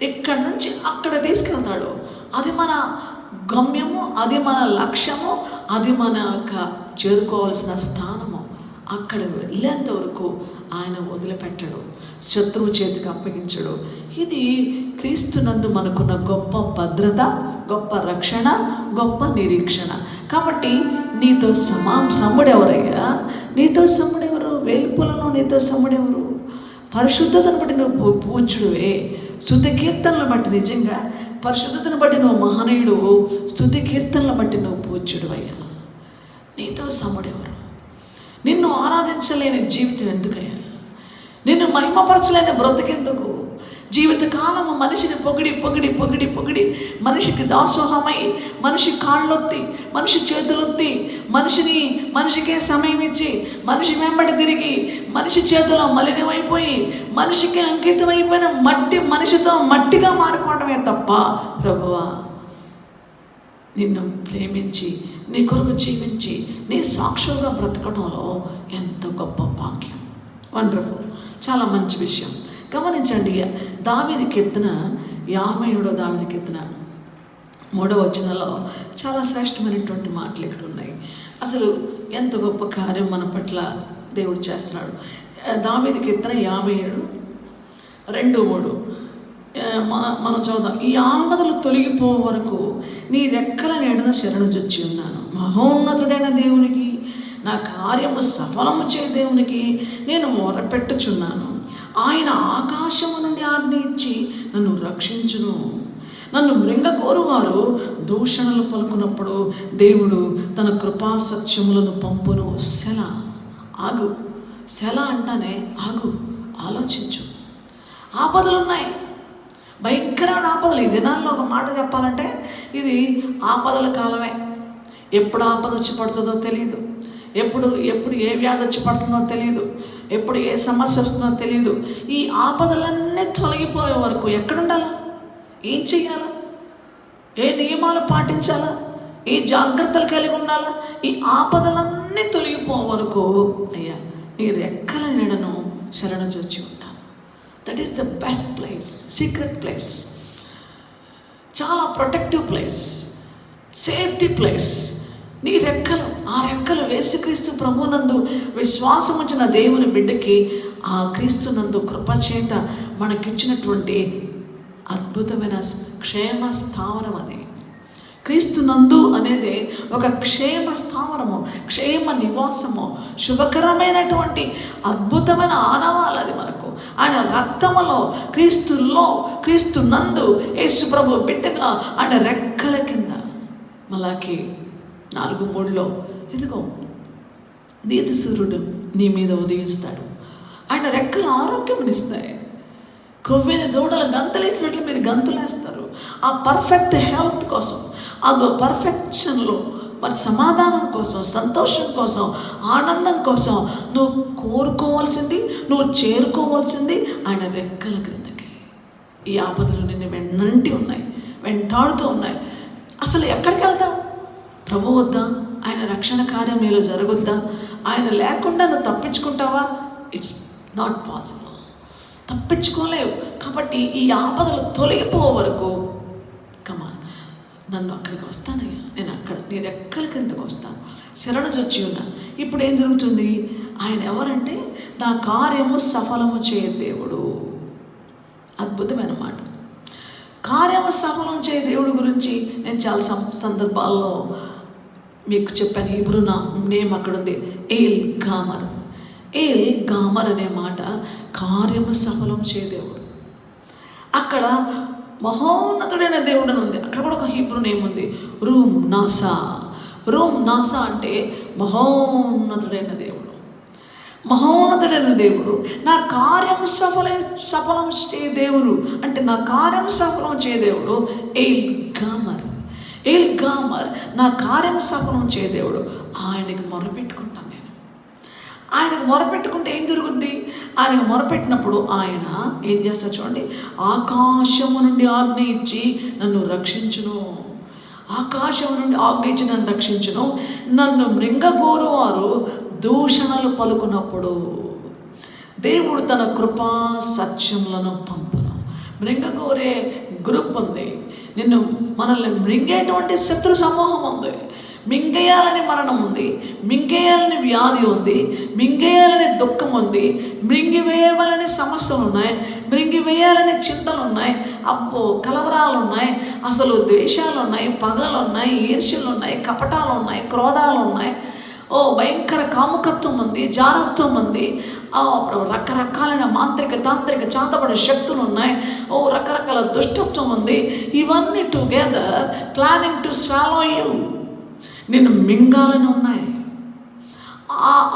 ఇక్కడి నుంచి అక్కడ తీసుకెళ్తాడు. అది మన గమ్యము, అది మన లక్ష్యము, అది మన యొక్క చేరుకోవాల్సిన స్థానము. అక్కడ వెళ్ళేంత వరకు ఆయన వదిలిపెట్టడు, శత్రువు చేతికి అప్పగించడు. ఇది క్రీస్తునందు మనకున్న గొప్ప భద్రత, గొప్ప రక్షణ, గొప్ప నిరీక్షణ. కాబట్టి నీతో సమ్ముడెవరయ్యా? నీతో సమ్ముడెవరు? వేలుపులలో నీతో సమ్ముడెవరు? పరిశుద్ధతను బట్టి నువ్వు పూజ్యుడువే. స్తుతి కీర్తనలు బట్టి, నిజంగా పరిశుద్ధతను బట్టి నువ్వు మహనీయుడు, స్తుతి కీర్తనలు బట్టి నువ్వు పూజ్యుడువయ్యా. నీతో సమ్ముడెవరు? నిన్ను ఆరాధించలేని జీవితం ఎందుకయ్యా? నిన్ను మహిమపరచలేని బ్రతుకెందుకు? జీవితకాలము మనిషిని పొగిడి మనిషికి దాసోహమై, మనిషి కాళ్ళొత్తి, మనిషి చేతులొత్తి, మనిషికే సమయం ఇచ్చి, మనిషి వెంబడి తిరిగి, మనిషి చేతిలో మలినమైపోయి, మనిషికి అంకితమైపోయిన మనిషితో మట్టిగా మారిపోవడమే తప్ప, ప్రభువా నిన్ను ప్రేమించి, నీ కొరకు జీవించి, నీ సాక్షులుగా బ్రతకడంలో ఎంత గొప్ప భాగ్యం. వండర్ఫుల్, చాలా మంచి విషయం. గమనించండి, దావీదు కీర్తన 57వ దావీదు కీర్తన 3వ వచనంలో చాలా శ్రేష్టమైనటువంటి మాటలు ఇక్కడ ఉన్నాయి. అసలు ఎంత గొప్ప కార్యం మన పట్ల దేవుడు చేస్తున్నాడు. దావీదు కీర్తన 57, 2, 3. మనం చూద్దాం. ఈ ఆపదలు తొలగిపో వరకు నీ రెక్కల నీడను శరణుజొచ్చి ఉన్నాను. మహోన్నతుడైన దేవునికి, నా కార్యము సఫలము చే దేవునికి నేను మొరపెట్టుచున్నాను. ఆయన ఆకాశము నుండి ఆజ్ఞ ఇచ్చి నన్ను రక్షించును. నన్ను మృంగకోరువారు దూషణలు పలుకున్నప్పుడు దేవుడు తన కృపా సత్యములను పంపును. సెల, ఆగు. సెల అంటానే ఆగు, ఆలోచించు. ఆపదలున్నాయి, భయంకరమైన ఆపదలు. ఈ దినాల్లో ఒక మాట చెప్పాలంటే ఇది ఆపదల కాలమే. ఎప్పుడు ఆపద వచ్చి పడుతుందో తెలియదు, ఎప్పుడు ఏ వ్యాధి వచ్చి పడుతుందో తెలియదు, ఎప్పుడు ఏ సమస్య వస్తుందో తెలియదు. ఈ ఆపదలన్నీ తొలగిపోయే వరకు ఎక్కడుండాలా, ఏం చెయ్యాలా, ఏ నియమాలు పాటించాలా, ఏ జాగ్రత్తలు కలిగి ఉండాలా? ఈ ఆపదలన్నీ తొలగిపోయే వరకు అయ్యా నీ రెక్కల నీడను శరణుజొచ్చి ఉంటాను. That is the best place, secret place, చాలా ప్రొటెక్టివ్ ప్లేస్, సేఫ్టీ ప్లేస్. నీ రెక్కలు, ఆ రెక్కలు యేసుక్రీస్తు ప్రభునందు విశ్వాసం ఉంచిన దేవుని బిడ్డకి ఆ క్రీస్తునందు కృపచేత మనకిచ్చినటువంటి అద్భుతమైన క్షేమ స్థావరం. అది క్రీస్తునందు అనేది ఒక క్షేమ స్థావరము, క్షేమ నివాసము, శుభకరమైనటువంటి అద్భుతమైన ఆనవాలు. అది మనకు ఆయన రక్తములో, క్రీస్తులో, క్రీస్తునందు యేసు ప్రభు బిడ్డగా ఆయన రెక్కల కింద. మలాకి 4:3 ఇదిగో నీతి సూర్యుడు నీ మీద ఉదయిస్తాడు, ఆయన రెక్కలు ఆరోగ్యమునిస్తాయి. కొవ్విన దూడలు గంతులేసినట్లు మీరు గంతులేస్తారు. ఆ పర్ఫెక్ట్ హెల్త్ కోసం, ఆ పర్ఫెక్షన్లో మరి సమాధానం కోసం, సంతోషం కోసం, ఆనందం కోసం నువ్వు కోరుకోవాల్సింది, నువ్వు చేరుకోవాల్సింది ఆయన రెక్కల క్రిందకి. ఈ ఆపదలు నిన్ను వెన్నంటి ఉన్నాయి, వెంటాడుతూ ఉన్నాయి. అసలు ఎక్కడికి వెళ్తావు? ప్రభు వద్దా? ఆయన రక్షణ కార్యం మీలో జరగొద్దా? ఆయన లేకుండా నువ్వు తప్పించుకుంటావా? It's not possible. తప్పించుకోలేవు. కాబట్టి ఈ ఆపదలు తొలగిపో వరకు కమా, నన్ను అక్కడికి వస్తానయ్యా, నేను అక్కడ నీ రెక్కల కిందకు వస్తాను, శరణుజొచ్చి ఉన్నాను. ఇప్పుడు ఏం జరుగుతుంది? ఆయన ఎవరంటే నా కార్యము సఫలము చేయ దేవుడు. అద్భుతమైన మాట. కార్యము సఫలం చేయ దేవుడు గురించి నేను చాలా సందర్భాల్లో మీకు చెప్పాను. హీబ్రూ నేమ్ అక్కడ ఉంది, ఏల్ గామర్. ఏల్ గామర్ అనే మాట కార్యము సఫలం చే దేవుడు. అక్కడ మహోన్నతుడైన దేవుడు అని ఉంది. అక్కడ కూడా ఒక హీబ్రూ నేమ్ ఉంది, రూమ్ నాసా. రూమ్ నాసా అంటే మహోన్నతుడైన దేవుడు. మహోన్నతుడైన దేవుడు నా కార్యం సఫలం చే దేవుడు అంటే నా కార్యం సఫలం చే దేవుడు ఏల్ గామర్. ఏల్ గామర్ నా కార్యం సఫలం చే దేవుడు. ఆయనకి మొరపెట్టుకుంటాను నేను. ఆయనకు మొరపెట్టుకుంటే ఏం జరుగుద్ది? ఆయనకు మొరపెట్టినప్పుడు ఆయన ఏం చేస్తారు చూడండి, ఆకాశము నుండి ఆజ్ఞ ఇచ్చి నన్ను రక్షించును. ఆకాశం నుండి ఆజ్ఞ ఇచ్చి నన్ను రక్షించును. నన్ను మృంగగోరువారు దూషణలు పలుకున్నప్పుడు దేవుడు తన కృపా సత్యములను పంపును. మృంగగోరే గ్రూప్ ఉంది, నిన్ను మనల్ని మృంగేటువంటి శత్రు సమూహం ఉంది. మింగేయాలని మరణం ఉంది, మింగేయాలని వ్యాధి ఉంది, మింగేయాలని దుఃఖం ఉంది, మృంగివేయవలని సమస్యలు ఉన్నాయి, మృంగివేయాలని చింతలు ఉన్నాయి, అబ్బో కలవరాలు ఉన్నాయి, అసలు ద్వేషాలు ఉన్నాయి, పగలు ఉన్నాయి, ఈర్ష్యలు ఉన్నాయి, కపటాలు ఉన్నాయి, క్రోధాలు ఉన్నాయి, భయంకర కాముకత్వం ఉంది, జారత్వం ఉంది, రకరకాలైన మాంత్రిక తాంత్రిక చాతబడే శక్తులు ఉన్నాయి, రకరకాల దుష్టత్వం ఉంది. ఇవన్నీ together planning to swallow you, నిన్ను మింగాలని ఉన్నాయి.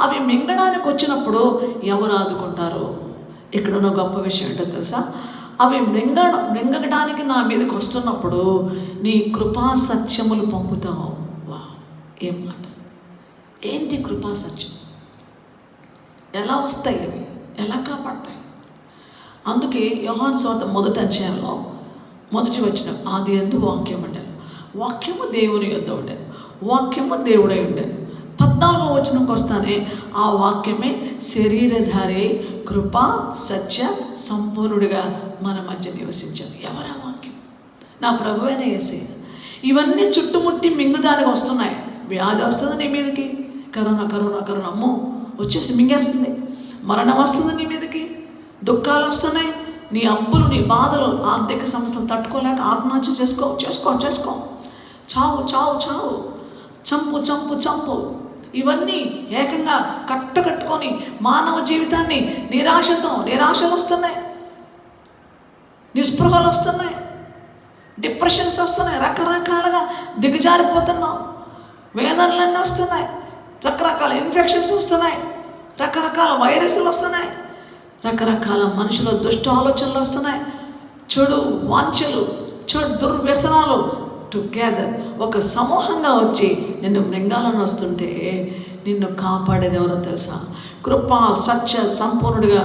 అవి మింగడానికి వచ్చినప్పుడు ఎవరు ఆదుకుంటారు? ఇక్కడున్న గొప్ప విషయం ఏంటో తెలుసా? అవి మింగడానికి నా మీదకి వస్తున్నప్పుడు నీ కృపా సత్యములు పంపుతావు. వా, ఏం మాట! ఏంటి కృపా సత్యం? ఎలా వస్తాయి అవి? ఎలా కాపాడతాయి? అందుకే యోహాను సువార్త 1వ అధ్యాయంలో 1వ వచనం, ఆదియందు వాక్యం అంటారు, వాక్యము దేవుని యొద్ద ఉండేది, వాక్యము దేవుడై ఉండేది. 14వ వచనంకి వస్తానే ఆ వాక్యమే శరీరధారి అయి కృపా సత్య సంపూర్ణుడిగా మన మధ్య నివసించారు. ఎవరా వాక్యం? నా ప్రభువైన యేసయ్య. ఇవన్నీ చుట్టుముట్టి మింగుదానికి వస్తున్నాయి. వ్యాధి వస్తుంది నీ మీదకి, కరోనా కరోనా కరోనా అమ్మో వచ్చేసి మింగేస్తుంది. మరణం వస్తుంది నీ మీదకి, దుఃఖాలు వస్తున్నాయి, నీ అప్పులు, నీ బాధలు, ఆర్థిక సమస్యలు తట్టుకోలేక ఆత్మహత్య చేసుకో. చావు. చంపు. ఇవన్నీ ఏకంగా కట్టుకొని మానవ జీవితాన్ని నిరాశలు వస్తున్నాయి, నిస్పృహలు వస్తున్నాయి, డిప్రెషన్స్ వస్తున్నాయి, రకరకాలుగా దిగజారిపోతున్నాం, వేదనలన్నీ వస్తున్నాయి, రకరకాల ఇన్ఫెక్షన్స్ వస్తున్నాయి, రకరకాల వైరస్లు వస్తున్నాయి, రకరకాల మనుషుల దుష్ట ఆలోచనలు వస్తున్నాయి, చెడు వాంఛలు, చెడు దుర్వ్యసనాలు టుగెదర్ ఒక సమూహంగా వచ్చి నిన్ను మృంగాలను వస్తుంటే నిన్ను కాపాడేది ఎవరో తెలుసా? కృపా సత్య సంపూర్ణుడిగా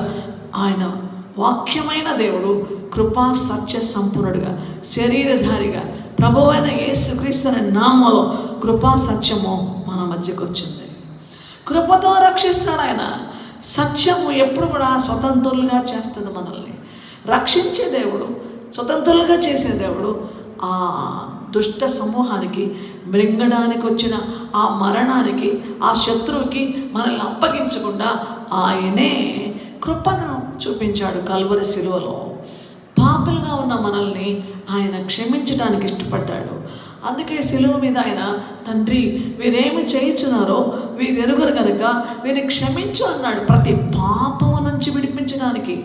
ఆయన వాక్యమైన దేవుడు, కృపా సత్య సంపూర్ణుడిగా శరీరధారిగా ప్రభువైన యేసుక్రీస్తు అనే నామములో కృపా సత్యము మన మధ్యకు వచ్చింది. కృపతో రక్షిస్తాడు ఆయన. సత్యము ఎప్పుడు కూడా స్వతంత్రులుగా చేస్తుంది మనల్ని. రక్షించే దేవుడు, స్వతంత్రులుగా చేసే దేవుడు. ఆ దుష్ట సమూహానికి, మృంగడానికి వచ్చిన ఆ మరణానికి, ఆ శత్రువుకి మనల్ని అప్పగించకుండా ఆయనే కృపను చూపించాడు కల్వరి శిలువలో. పాపులుగా ఉన్న మనల్ని ఆయన క్షమించడానికి ఇష్టపడ్డాడు. అందుకే శిలువ మీద ఆయన, తండ్రి వీరేమి చేయించున్నారో వీరెరుగరు కనుక వీరిని క్షమించు అన్నాడు, ప్రతి పాపము నుంచి విడిపించడానికి.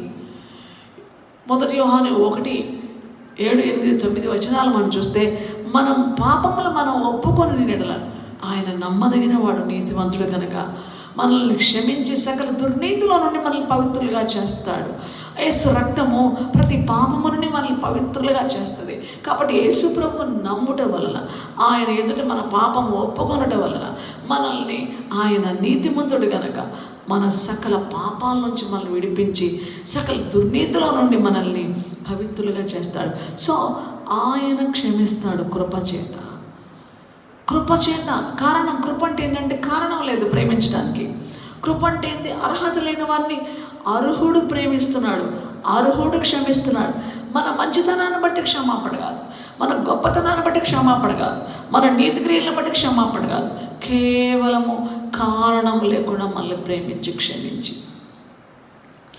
1 యోహాను 1:7-8-9 మనం చూస్తే, మనం పాపములు మనం ఒప్పుకొని నెడల ఆయన నమ్మదగిన వాడు, నీతివంతుడు కనుక మనల్ని క్షమించి సకల దుర్నీతిలో నుండి మనల్ని పవిత్రులుగా చేస్తాడు. యేసు రక్తము ప్రతి పాపము నుండి మనల్ని పవిత్రులుగా చేస్తుంది. కాబట్టి యేసు ప్రభువును నమ్ముట వలన, ఆయన ఎదుట మన పాపము ఒప్పుకొనటం వలన మనల్ని ఆయన నీతిమంతుడు కనుక మన సకల పాపాల నుంచి మనల్ని విడిపించి సకల దుర్నీతిలో నుండి మనల్ని పవిత్రులుగా చేస్తాడు. సో ఆయన క్షమిస్తాడు కృపచేత. కారణం, కృప అంటే ఏంటంటే కారణం లేదు ప్రేమించడానికి. కృప అంటే ఏంటి? అర్హత లేని వారిని అర్హుడు ప్రేమిస్తున్నాడు, అర్హుడు క్షమిస్తున్నాడు. మన మంచితనాన్ని బట్టి క్షమాపణ కాదు, మన గొప్పతనాన్ని బట్టి క్షమాపణ కాదు, మన నీతి క్రియలను బట్టి క్షమాపణ కాదు, కేవలము కారణం లేకుండా మనల్ని ప్రేమించి క్షమించి.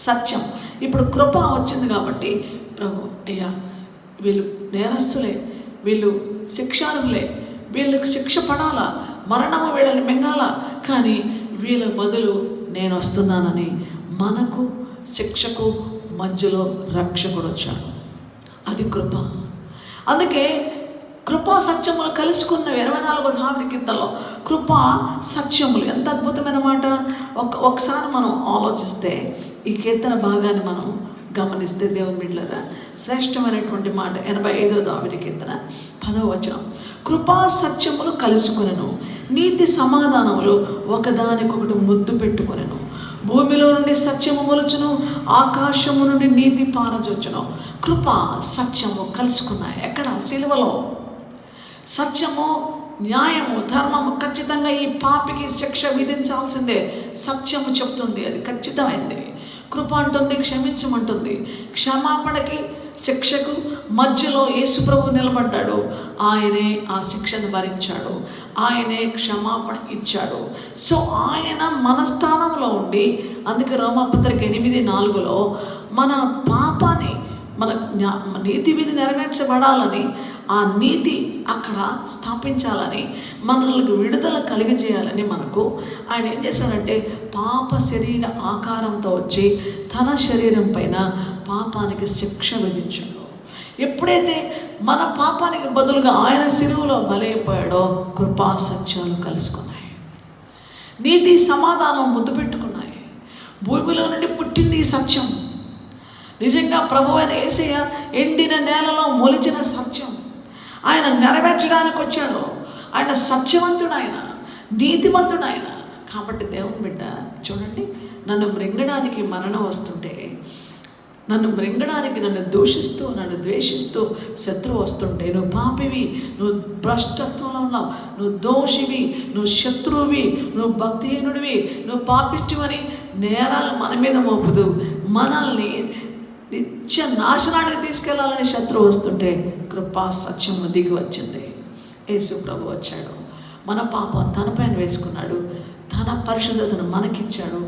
సత్యం. ఇప్పుడు కృప వచ్చింది కాబట్టి ప్రభు, అయ్యా వీళ్ళు నేరస్తులే, వీళ్ళు శిక్షార్హులే, వీళ్ళకి శిక్ష పడాలా, మరణము వీళ్ళని మింగాలా, కానీ వీళ్ళ బదులు నేను వస్తున్నానని మనకు శిక్షకు మధ్యలో రక్షకుడు వచ్చాడు. అది కృప. అందుకే కృపా సత్యములు కలుసుకున్న 24వ హామీ కీర్తనలో కృపా సత్యములు ఎంత అద్భుతమైన మాట. ఒకసారి మనం ఆలోచిస్తే ఈ కీర్తన భాగాన్ని మనం గమనిస్తే దేవుని బిడ్డలారా, శ్రేష్టమైనటువంటి మాట 85వ దావీదు కీర్తన 10వ వచనం. కృపా సత్యములు కలుసుకొనెను, నీతి సమాధానములు ఒకదానికొకటి ముద్దు పెట్టుకొనెను. భూమిలో నుండి సత్యము మొలుచును, ఆకాశము నుండి నీతి పారజొచ్చును. కృప సత్యము కలుసుకున్నాయి. ఎక్కడ? సిలువలో. సత్యము, న్యాయము, ధర్మము ఖచ్చితంగా ఈ పాపికి శిక్ష విధించాల్సిందే. సత్యము చెప్తుంది, అది ఖచ్చితమైంది. కృప అంటుంది క్షమించమంటుంది. క్షమాపణకి శిక్షకు మధ్యలో యేసుప్రభు నిలబడ్డాడు. ఆయనే ఆ శిక్షను భరించాడు, ఆయనే క్షమాపణ ఇచ్చాడు. సో ఆయన మన స్థానంలో ఉండి, అందుకే రోమాపత్రిక 8:4 మన పాపాన్ని, మన నీతి విధి నెరవేర్చబడాలని, ఆ నీతి అక్కడ స్థాపించాలని, మనల్ని విడుదల కలిగజేయాలని మనకు ఆయన ఏం చేశాడంటే పాప శరీర ఆకారంతో వచ్చి తన శరీరం పైన పాపానికి శిక్ష విధించాడు. ఎప్పుడైతే మన పాపానికి బదులుగా ఆయన శిలువలో బలైపోయాడో కృపా సత్యాలు కలుసుకున్నాయి, నీతి సమాధానం ముద్దు పెట్టుకున్నాయి. భూమిలో నుండి పుట్టింది ఈ సత్యం. నిజంగా ప్రభువైన యేసయ్య ఎండిన నేలలో మొలిచిన సత్యం. ఆయన నెరవేర్చడానికి వచ్చాడు. ఆయన సత్యవంతుడు, ఆయన నీతిమంతుడు ఆయన. కాబట్టి దేవుని బిడ్డ చూడండి, నన్ను మృంగడానికి మరణం వస్తుంటే, నన్ను మృంగడానికి, నన్ను దూషిస్తూ, నన్ను ద్వేషిస్తూ శత్రువు వస్తుంటే, నువ్వు పాపివి, నువ్వు భ్రష్టత్వంలో ఉన్నావు, నువ్వు దోషివి, నువ్వు శత్రువువి, నువ్వు భక్తిహీనుడివి, నువ్వు పాపిష్టివని నేరాలు మన మీద మోపుదు మనల్ని నిత్య నాశనానికి తీసుకెళ్లాలని శత్రువు వస్తుంటే కృపా సత్యము దిగి వచ్చింది. యేసు ప్రభు వచ్చాడు, మన పాపం తన పైన వేసుకున్నాడు, తన పరిశుద్ధతను మనకిచ్చాడు.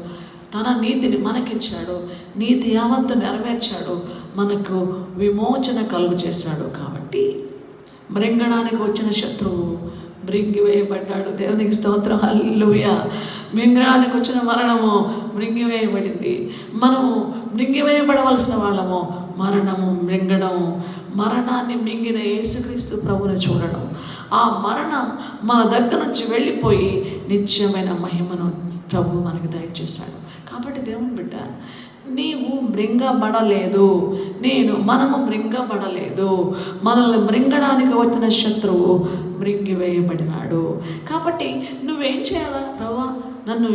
తన నీతిని మనకిచ్చాడు, నీతి యావత్తు నెరవేర్చాడు, మనకు విమోచన కలుగు చేశాడు. కాబట్టి మృంగడానికి వచ్చిన శత్రువు మృంగివేయబడ్డాడు. దేవునికి స్తోత్రం, హల్లెలూయా. మృంగడానికి వచ్చిన మరణము మృంగివేయబడింది. మనము మృంగివేయబడవలసిన వాళ్ళము. మరణము మృంగడము, మరణాన్ని మింగిన యేసుక్రీస్తు ప్రభుని చూడడం, ఆ మరణం మన దగ్గర నుంచి వెళ్ళిపోయి నిత్యమైన మహిమను ప్రభు మనకు దయచేశాడు. కాబట్టి దేవుని బిడ్డ, నీవు మృంగబడలేదు, మనము మృంగబడలేదు. మనల్ని మృంగడానికి వచ్చిన శత్రువు మృంగివేయబడినాడు. కాబట్టి నువ్వేం చేయాలా? ప్రభువా, నన్ను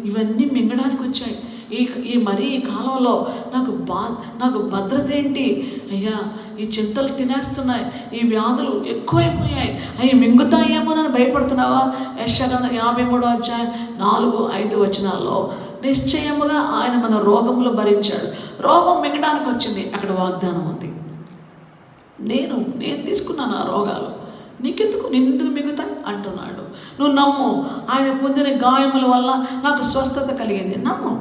ఇవన్నీ మింగడానికి వచ్చాయి, ఈ కాలంలో నాకు భద్రత ఏంటి అయ్యా? ఈ చింతలు తినేస్తున్నాయి, ఈ వ్యాధులు ఎక్కువైపోయాయి, అవి మింగుతాయేమో అని భయపడుతున్నావా? యెషయా 53:4-5 వచనాల్లో నిశ్చయముగా ఆయన మన రోగములు భరించాడు. రోగం మింగడానికి వచ్చింది, అక్కడ వాగ్దానం ఉంది. నేను తీసుకున్నాను ఆ రోగాలు, నీకెందుకు, నిందుకు మిగుతాయి అంటున్నాడు. నువ్వు నమ్ము. ఆయన పొందిన గాయముల వల్ల నాకు స్వస్థత కలిగింది. నమ్ము.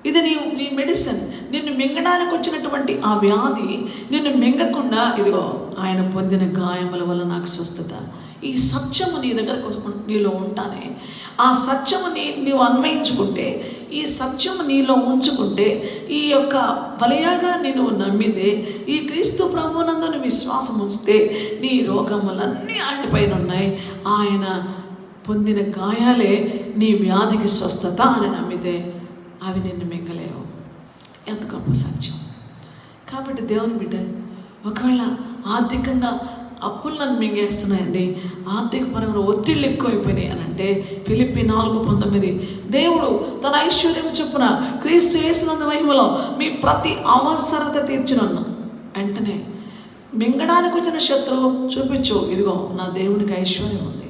ఇది నీ మెడిసిన్. నిన్ను మింగడానికి వచ్చినటువంటి ఆ వ్యాధి నిన్ను మింగకుండా, ఇదిగో ఆయన పొందిన గాయముల వల్ల నాకు స్వస్థత. ఈ సత్యము నీ దగ్గరకు నీలో ఉంటానే, ఆ సత్యము నీవు అన్వయించుకుంటే, ఈ సత్యము నీలో ఉంచుకుంటే, ఈ యొక్క బలియాగాన్ని నువ్వు నమ్మితే, ఈ క్రీస్తు ప్రభువునందు విశ్వాసం ఉంచితే, నీ రోగములన్నీ ఆయన పైన ఉన్నాయి. ఆయన పొందిన గాయాలే నీ వ్యాధికి స్వస్థత అని నమ్మితే అవి నిన్ను మింగలేవు. ఎంత గొప్ప సత్యం. కాబట్టి దేవుని బిడ్డ, ఒకవేళ ఆర్థికంగా అప్పులు నన్ను మింగేస్తున్నాయండి, ఆర్థికపరమైన ఒత్తిళ్ళు ఎక్కువైపోయినాయి అని అంటే, ఫిలిప్పీ 4:19 దేవుడు తన ఐశ్వర్యం చొప్పున క్రీస్తు యేసునందు మహిమలో మీ ప్రతి అవసరత తీర్చునన్ను. వెంటనే మింగడానికి వచ్చిన శత్రువు చూపించు, ఇదిగో నా దేవునికి ఐశ్వర్యం ఉంది,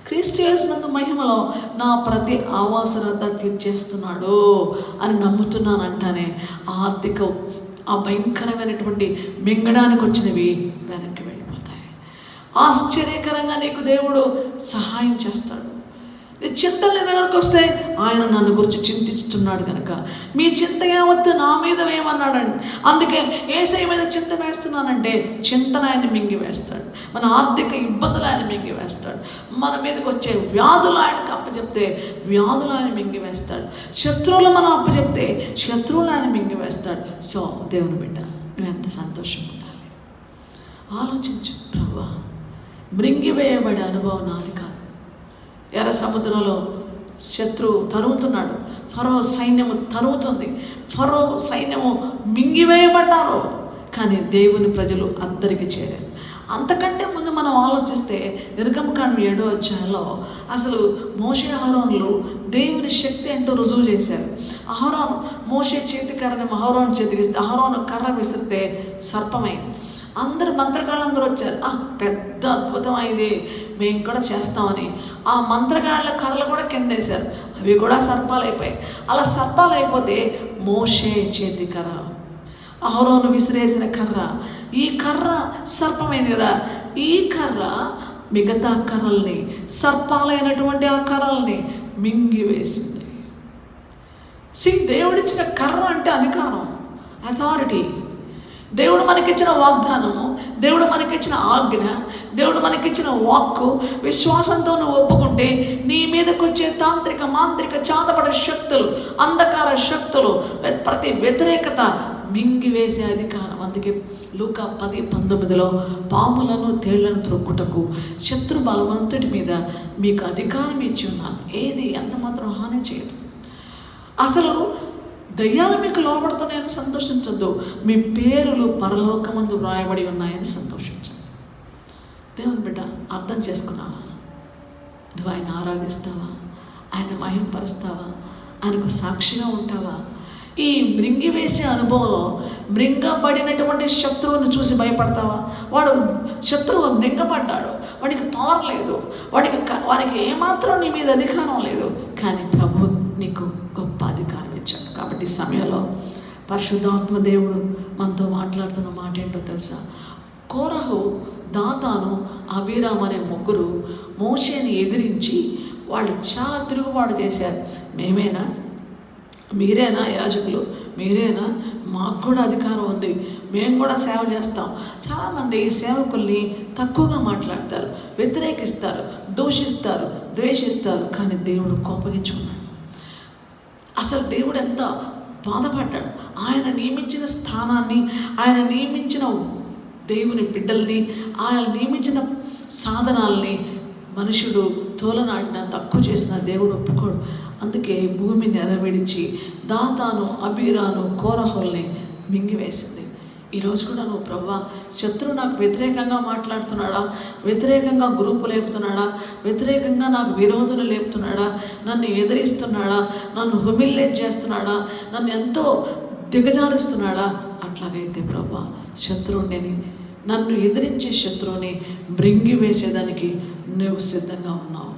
క్రీస్తు యేసునందు మహిమలో నా ప్రతి అవసరత తీర్చేస్తున్నాడు అని నమ్ముతున్నానంటానే ఆ భయంకరమైనటువంటి మింగడానికి వచ్చినవి వెనక్కి వెళ్ళిపోతాయి. ఆశ్చర్యకరంగా నీకు దేవుడు సహాయం చేస్తాడు. నీ చింతలు నీ దగ్గరకు వస్తే ఆయన నన్ను గురించి చింతిస్తున్నాడు కనుక మీ చింత యావత్తు నా మీద వేయమన్నాడండి. అందుకే యేసయ్య మీద చింత వేస్తున్నానంటే చింతను ఆయన మింగివేస్తాడు. మన ఆర్థిక ఇబ్బందులు ఆయన మింగివేస్తాడు. మన మీదకి వచ్చే వ్యాధులు ఆయనకు అప్పచెప్తే వ్యాధులు ఆయన మింగివేస్తాడు. శత్రువులు మనం అప్పచెప్తే శత్రువులు ఆయన మింగివేస్తాడు. సో దేవుని బిడ్డ, నువ్వు ఎంత సంతోషంగా ఉండాలి. ఆలోచించు. ప్రభువా, మృంగివేయబడే అనుభవం నాది కాదు. ఎర్ర సముద్రంలో శత్రువు తరుగుతున్నాడు, ఫరో సైన్యము తరుగుతుంది, ఫరో సైన్యము మింగివేయబడ్డారు. కానీ దేవుని ప్రజలు అందరికి చేరారు. అంతకంటే ముందు మనం ఆలోచిస్తే నిర్గమకాండం 7వ అధ్యాయంలో అసలు మోషే అహరోనులు దేవుని శక్తి అంటూ రుజువు చేశారు. అహరోను మోషే చేతి కర్రని అహరోను చేతికి ఇస్తే అహరోను కర్ర విసిరితే సర్పమైంది. మంత్రగాళ్ళందరూ వచ్చారు. పెద్ద అద్భుతం ఇది, మేము కూడా చేస్తామని ఆ మంత్రగాళ్ళ కర్రలు కూడా కింద వేశారు. అవి కూడా సర్పాలు అయిపోయాయి. అలా సర్పాలు అయిపోతే మోషే చేతి కర్ర, అహరోను విసిరేసిన కర్ర, ఈ కర్ర సర్పమైంది కదా, ఈ కర్ర మిగతా కర్రల్ని, సర్పాలైనటువంటి ఆ కర్రల్ని మింగివేసింది. దేవుడిచ్చిన కర్ర అంటే అధికారం, అథారిటీ. దేవుడు మనకిచ్చిన వాగ్దానము, దేవుడు మనకిచ్చిన ఆజ్ఞ, దేవుడు మనకిచ్చిన వాక్కు విశ్వాసంతో నువ్వు ఒప్పుకుంటే నీ మీదకి వచ్చే తాంత్రిక మాంత్రిక చాతపడే శక్తులు, అంధకార శక్తులు, ప్రతి వ్యతిరేకత మింగివేసే అధికారం. అందుకే లూకా 10:19 పాములను తేళ్లను త్రొక్కుటకు శత్రు బలవంతుడి మీద మీకు అధికారం ఇచ్చి ఉన్నాను, ఏది ఎంత మాత్రం హాని చేయదు. అసలు దయ్యాలు మీకు లోబడుతున్నాయని సంతోషించద్దు, మీ పేరులు పరలోకమందు వ్రాయబడి ఉన్నాయని సంతోషించండి. దేవుని బిడ్డ, అర్థం చేసుకున్నావా? నువ్వు ఆయన ఆరాధిస్తావా? ఆయన మహింపరుస్తావా? ఆయనకు సాక్షిగా ఉంటావా? ఈ మృంగివేసే అనుభవంలో మృంగబడినటువంటి శత్రువును చూసి భయపడతావా? వాడు శత్రువు మృంగపడ్డాడు, వాడికి పవర్ లేదు, వాడికి ఏమాత్రం నీ మీద అధికారం లేదు. కానీ ప్రభు నీకు గొప్ప అధికారం ఇచ్చాడు. కాబట్టి ఈ సమయంలో పరిశుద్ధాత్మ దేవుడు మనతో మాట్లాడుతున్న మాట ఏంటో తెలుసా? కోరహు, దాతాను, అబీరాము అనే ముగ్గురు మోషేని ఎదిరించి వాళ్ళు చాలా తిరుగుబాటు చేశారు. మేమేనా మీరేనా యాజకులు, మీరేనా, మాకు కూడా అధికారం ఉంది, మేము కూడా సేవ చేస్తాం. చాలామంది సేవకుల్ని తక్కువగా మాట్లాడతారు, వ్యతిరేకిస్తారు, దూషిస్తారు, ద్వేషిస్తారు. కానీ దేవుడు కోపగించుకున్నాడు. అసలు దేవుడు ఎంత బాధపడ్డాడు. ఆయన నియమించిన స్థానాన్ని, ఆయన నియమించిన దేవుని బిడ్డల్ని, ఆయన నియమించిన సాధనాల్ని మనుషుడు తోలనాడిన, తక్కువ చేసిన దేవుడు ఒప్పుకోడు. అందుకే భూమిని నెరవేర్చి దాతాను, అబీరాను, కోరహుల్ని మింగివేసింది. ఈరోజు కూడా నువ్వు ప్రభువా, శత్రువు నాకు వ్యతిరేకంగా మాట్లాడుతున్నాడా, వ్యతిరేకంగా గ్రూపు లేపుతున్నాడా, వ్యతిరేకంగా నాకు విరోధులు లేపుతున్నాడా, నన్ను ఎదిరిస్తున్నాడా, నన్ను హ్యూమిలియేట్ చేస్తున్నాడా, నన్ను ఎంతో దిగజారుస్తున్నాడా, అట్లాగైతే ప్రభువా శత్రువుని, నన్ను ఎదిరించే శత్రువుని బ్రింగి వేసేదానికి నువ్వు సిద్ధంగా ఉన్నావు.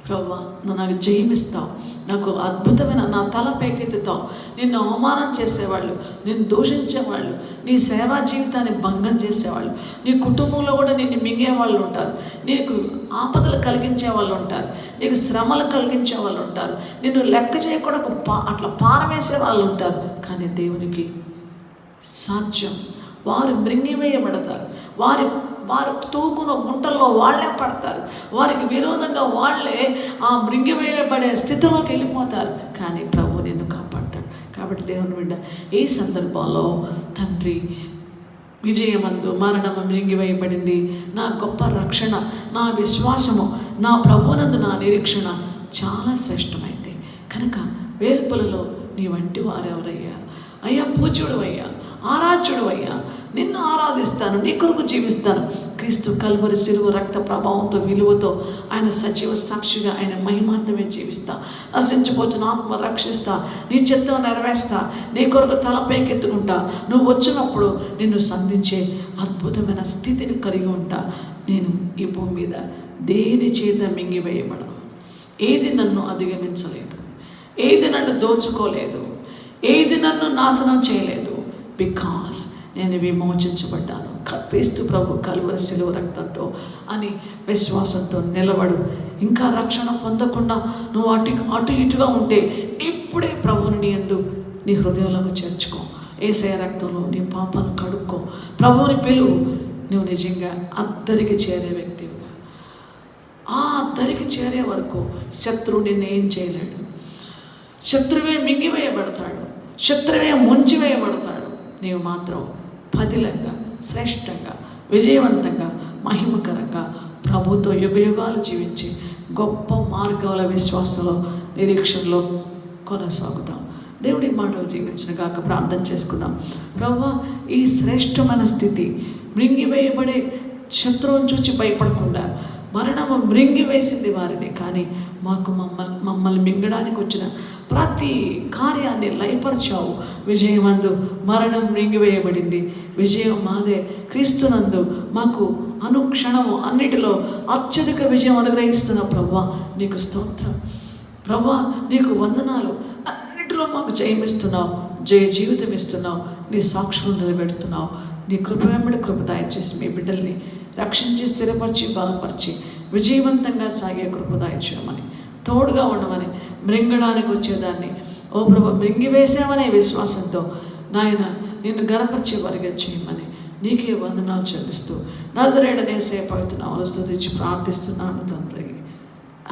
ప్రభువా, నువ్వు నాకు జయమిస్తావు, నాకు అద్భుతమైన నా తల పైకెత్తుతావు. నిన్ను అవమానం చేసేవాళ్ళు, నిన్ను దూషించేవాళ్ళు, నీ సేవా జీవితాన్ని భంగం చేసేవాళ్ళు, నీ కుటుంబంలో కూడా నిన్ను మింగే వాళ్ళు ఉంటారు, నీకు ఆపదలు కలిగించే వాళ్ళు ఉంటారు, నీకు శ్రమలు కలిగించే వాళ్ళు ఉంటారు, నిన్ను లెక్క చేయకుండా అట్లా పారవేసే వాళ్ళు ఉంటారు. కానీ దేవునికి సాధ్యం. వారు మృంగివేయబడతారు, వారు తూకున్న గుంటల్లో వాళ్ళే పడతారు, వారికి విరోధంగా వాళ్ళే ఆ మృంగివేయబడే స్థితిలోకి వెళ్ళిపోతారు. కానీ ప్రభు నిన్ను కాపాడతాడు. కాబట్టి దేవుని బిడ్డ, ఈ సందర్భంలో తండ్రి, విజయమందు మరణము మృంగివేయబడింది, నా గొప్ప రక్షణ, నా విశ్వాసము, నా ప్రభునందు నా నిరీక్షణ చాలా శ్రేష్టమైంది కనుక వేల్పులలో నీ వంటి వారెవరయ్యా? అయ్యా, పూజ్యుడు అయ్యా, ఆరాధ్యుడు అయ్యా, నిన్ను ఆరాధిస్తాను, నీ కొరకు జీవిస్తాను. క్రీస్తు కల్వరి శిలువ రక్త ప్రభావంతో, విలువతో ఆయన సజీవ సాక్షిగా ఆయన మహిమార్థమే జీవిస్తా, నశించిపోతున్న ఆత్మ రక్షిస్తా, నీ చిత్తం నెరవేర్స్తా, నీ కొరకు తలపైకెత్తుకుంటా. నువ్వు వచ్చినప్పుడు నిన్ను సంధించే అద్భుతమైన స్థితిని కలిగి ఉంటా. నేను ఈ భూమి మీద దేని చేత మింగివేయబడను. ఏది నన్ను అధిగమించలేదు, ఏది నన్ను దోచుకోలేదు, ఏది నన్ను నాశనం చేయలేదు. బికాస్ నేను విమోచించబడ్డాను క్రీస్తు ప్రభు కల్వరి శిలువ రక్తంతో అని విశ్వాసంతో నిలబడు. ఇంకా రక్షణ పొందకుండా నువ్వు అటు ఇటుగా ఉంటే ఇప్పుడే ప్రభువుని నీ యందు నీ హృదయంలోకి చేర్చుకో. యేసయ్య రక్తంలో నీ పాపాలను కడుక్కో. ప్రభువుని పిలువు. నువ్వు నిజంగా అద్దరికి చేరే వ్యక్తివిగా. ఆ అద్దరికి చేరే వరకు శత్రువు నిన్ను ఏం చేయలేడు. శత్రువే మింగివేయబడతాడు, శత్రువే ముంచివేయబడతాడు. నీవు మాత్రం పదిలంగా, శ్రేష్టంగా, విజయవంతంగా, మహిమకరంగా ప్రభుతో యుగయుగాలు జీవించి గొప్ప మార్గాల విశ్వాసంలో, నిరీక్షణలో కొనసాగుతాం. దేవుడి మాటలు జీవించిన కాక ప్రార్థన చేసుకుందాం. ప్రభువా, ఈ శ్రేష్టమైన స్థితి, మృంగివేయబడే శత్రువుని చూచి భయపడకుండా, మరణము మృంగివేసింది వారిని, కానీ మాకు మమ్మల్ని మింగడానికి వచ్చిన ప్రతి కార్యాన్ని లయపరిచావు. విజయమందు మరణం మృంగివేయబడింది, విజయం మాదే. క్రీస్తునందు మాకు అనుక్షణము అన్నిటిలో అత్యధిక విజయం అనుగ్రహిస్తున్న ప్రభువా నీకు స్తోత్రం. ప్రభువా నీకు వందనాలు. అన్నిటిలో మాకు జయమిస్తున్నావు, జయ జీవితం ఇస్తున్నావు, నీ సాక్షులు నిలబెడుతున్నావు. నీ కృప వెంబడి కృప దయచేసి మీ బిడ్డల్ని రక్షించి, స్థిరపరిచి, బలపరిచి విజయవంతంగా సాగే కృప దయచేయమని, తోడుగా ఉండమని, మృంగడానికి వచ్చేదాన్ని ఓ ప్రభు మృంగివేసామనే విశ్వాసంతో నాయన నిన్ను గనపరిచే వారిగా చేయమని నీకే వందనాలు చెల్లిస్తూ నజరేయుడైన యేసయ్య పవిత్ర నామములో స్తుతించి ప్రార్థిస్తున్నాను తండ్రి.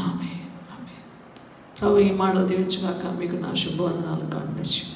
ఆమేన్. ఆమేన్. ప్రభు ఈ మాటలు దీవించుగాక. మీకు నా శుభవందనాలు. God bless you.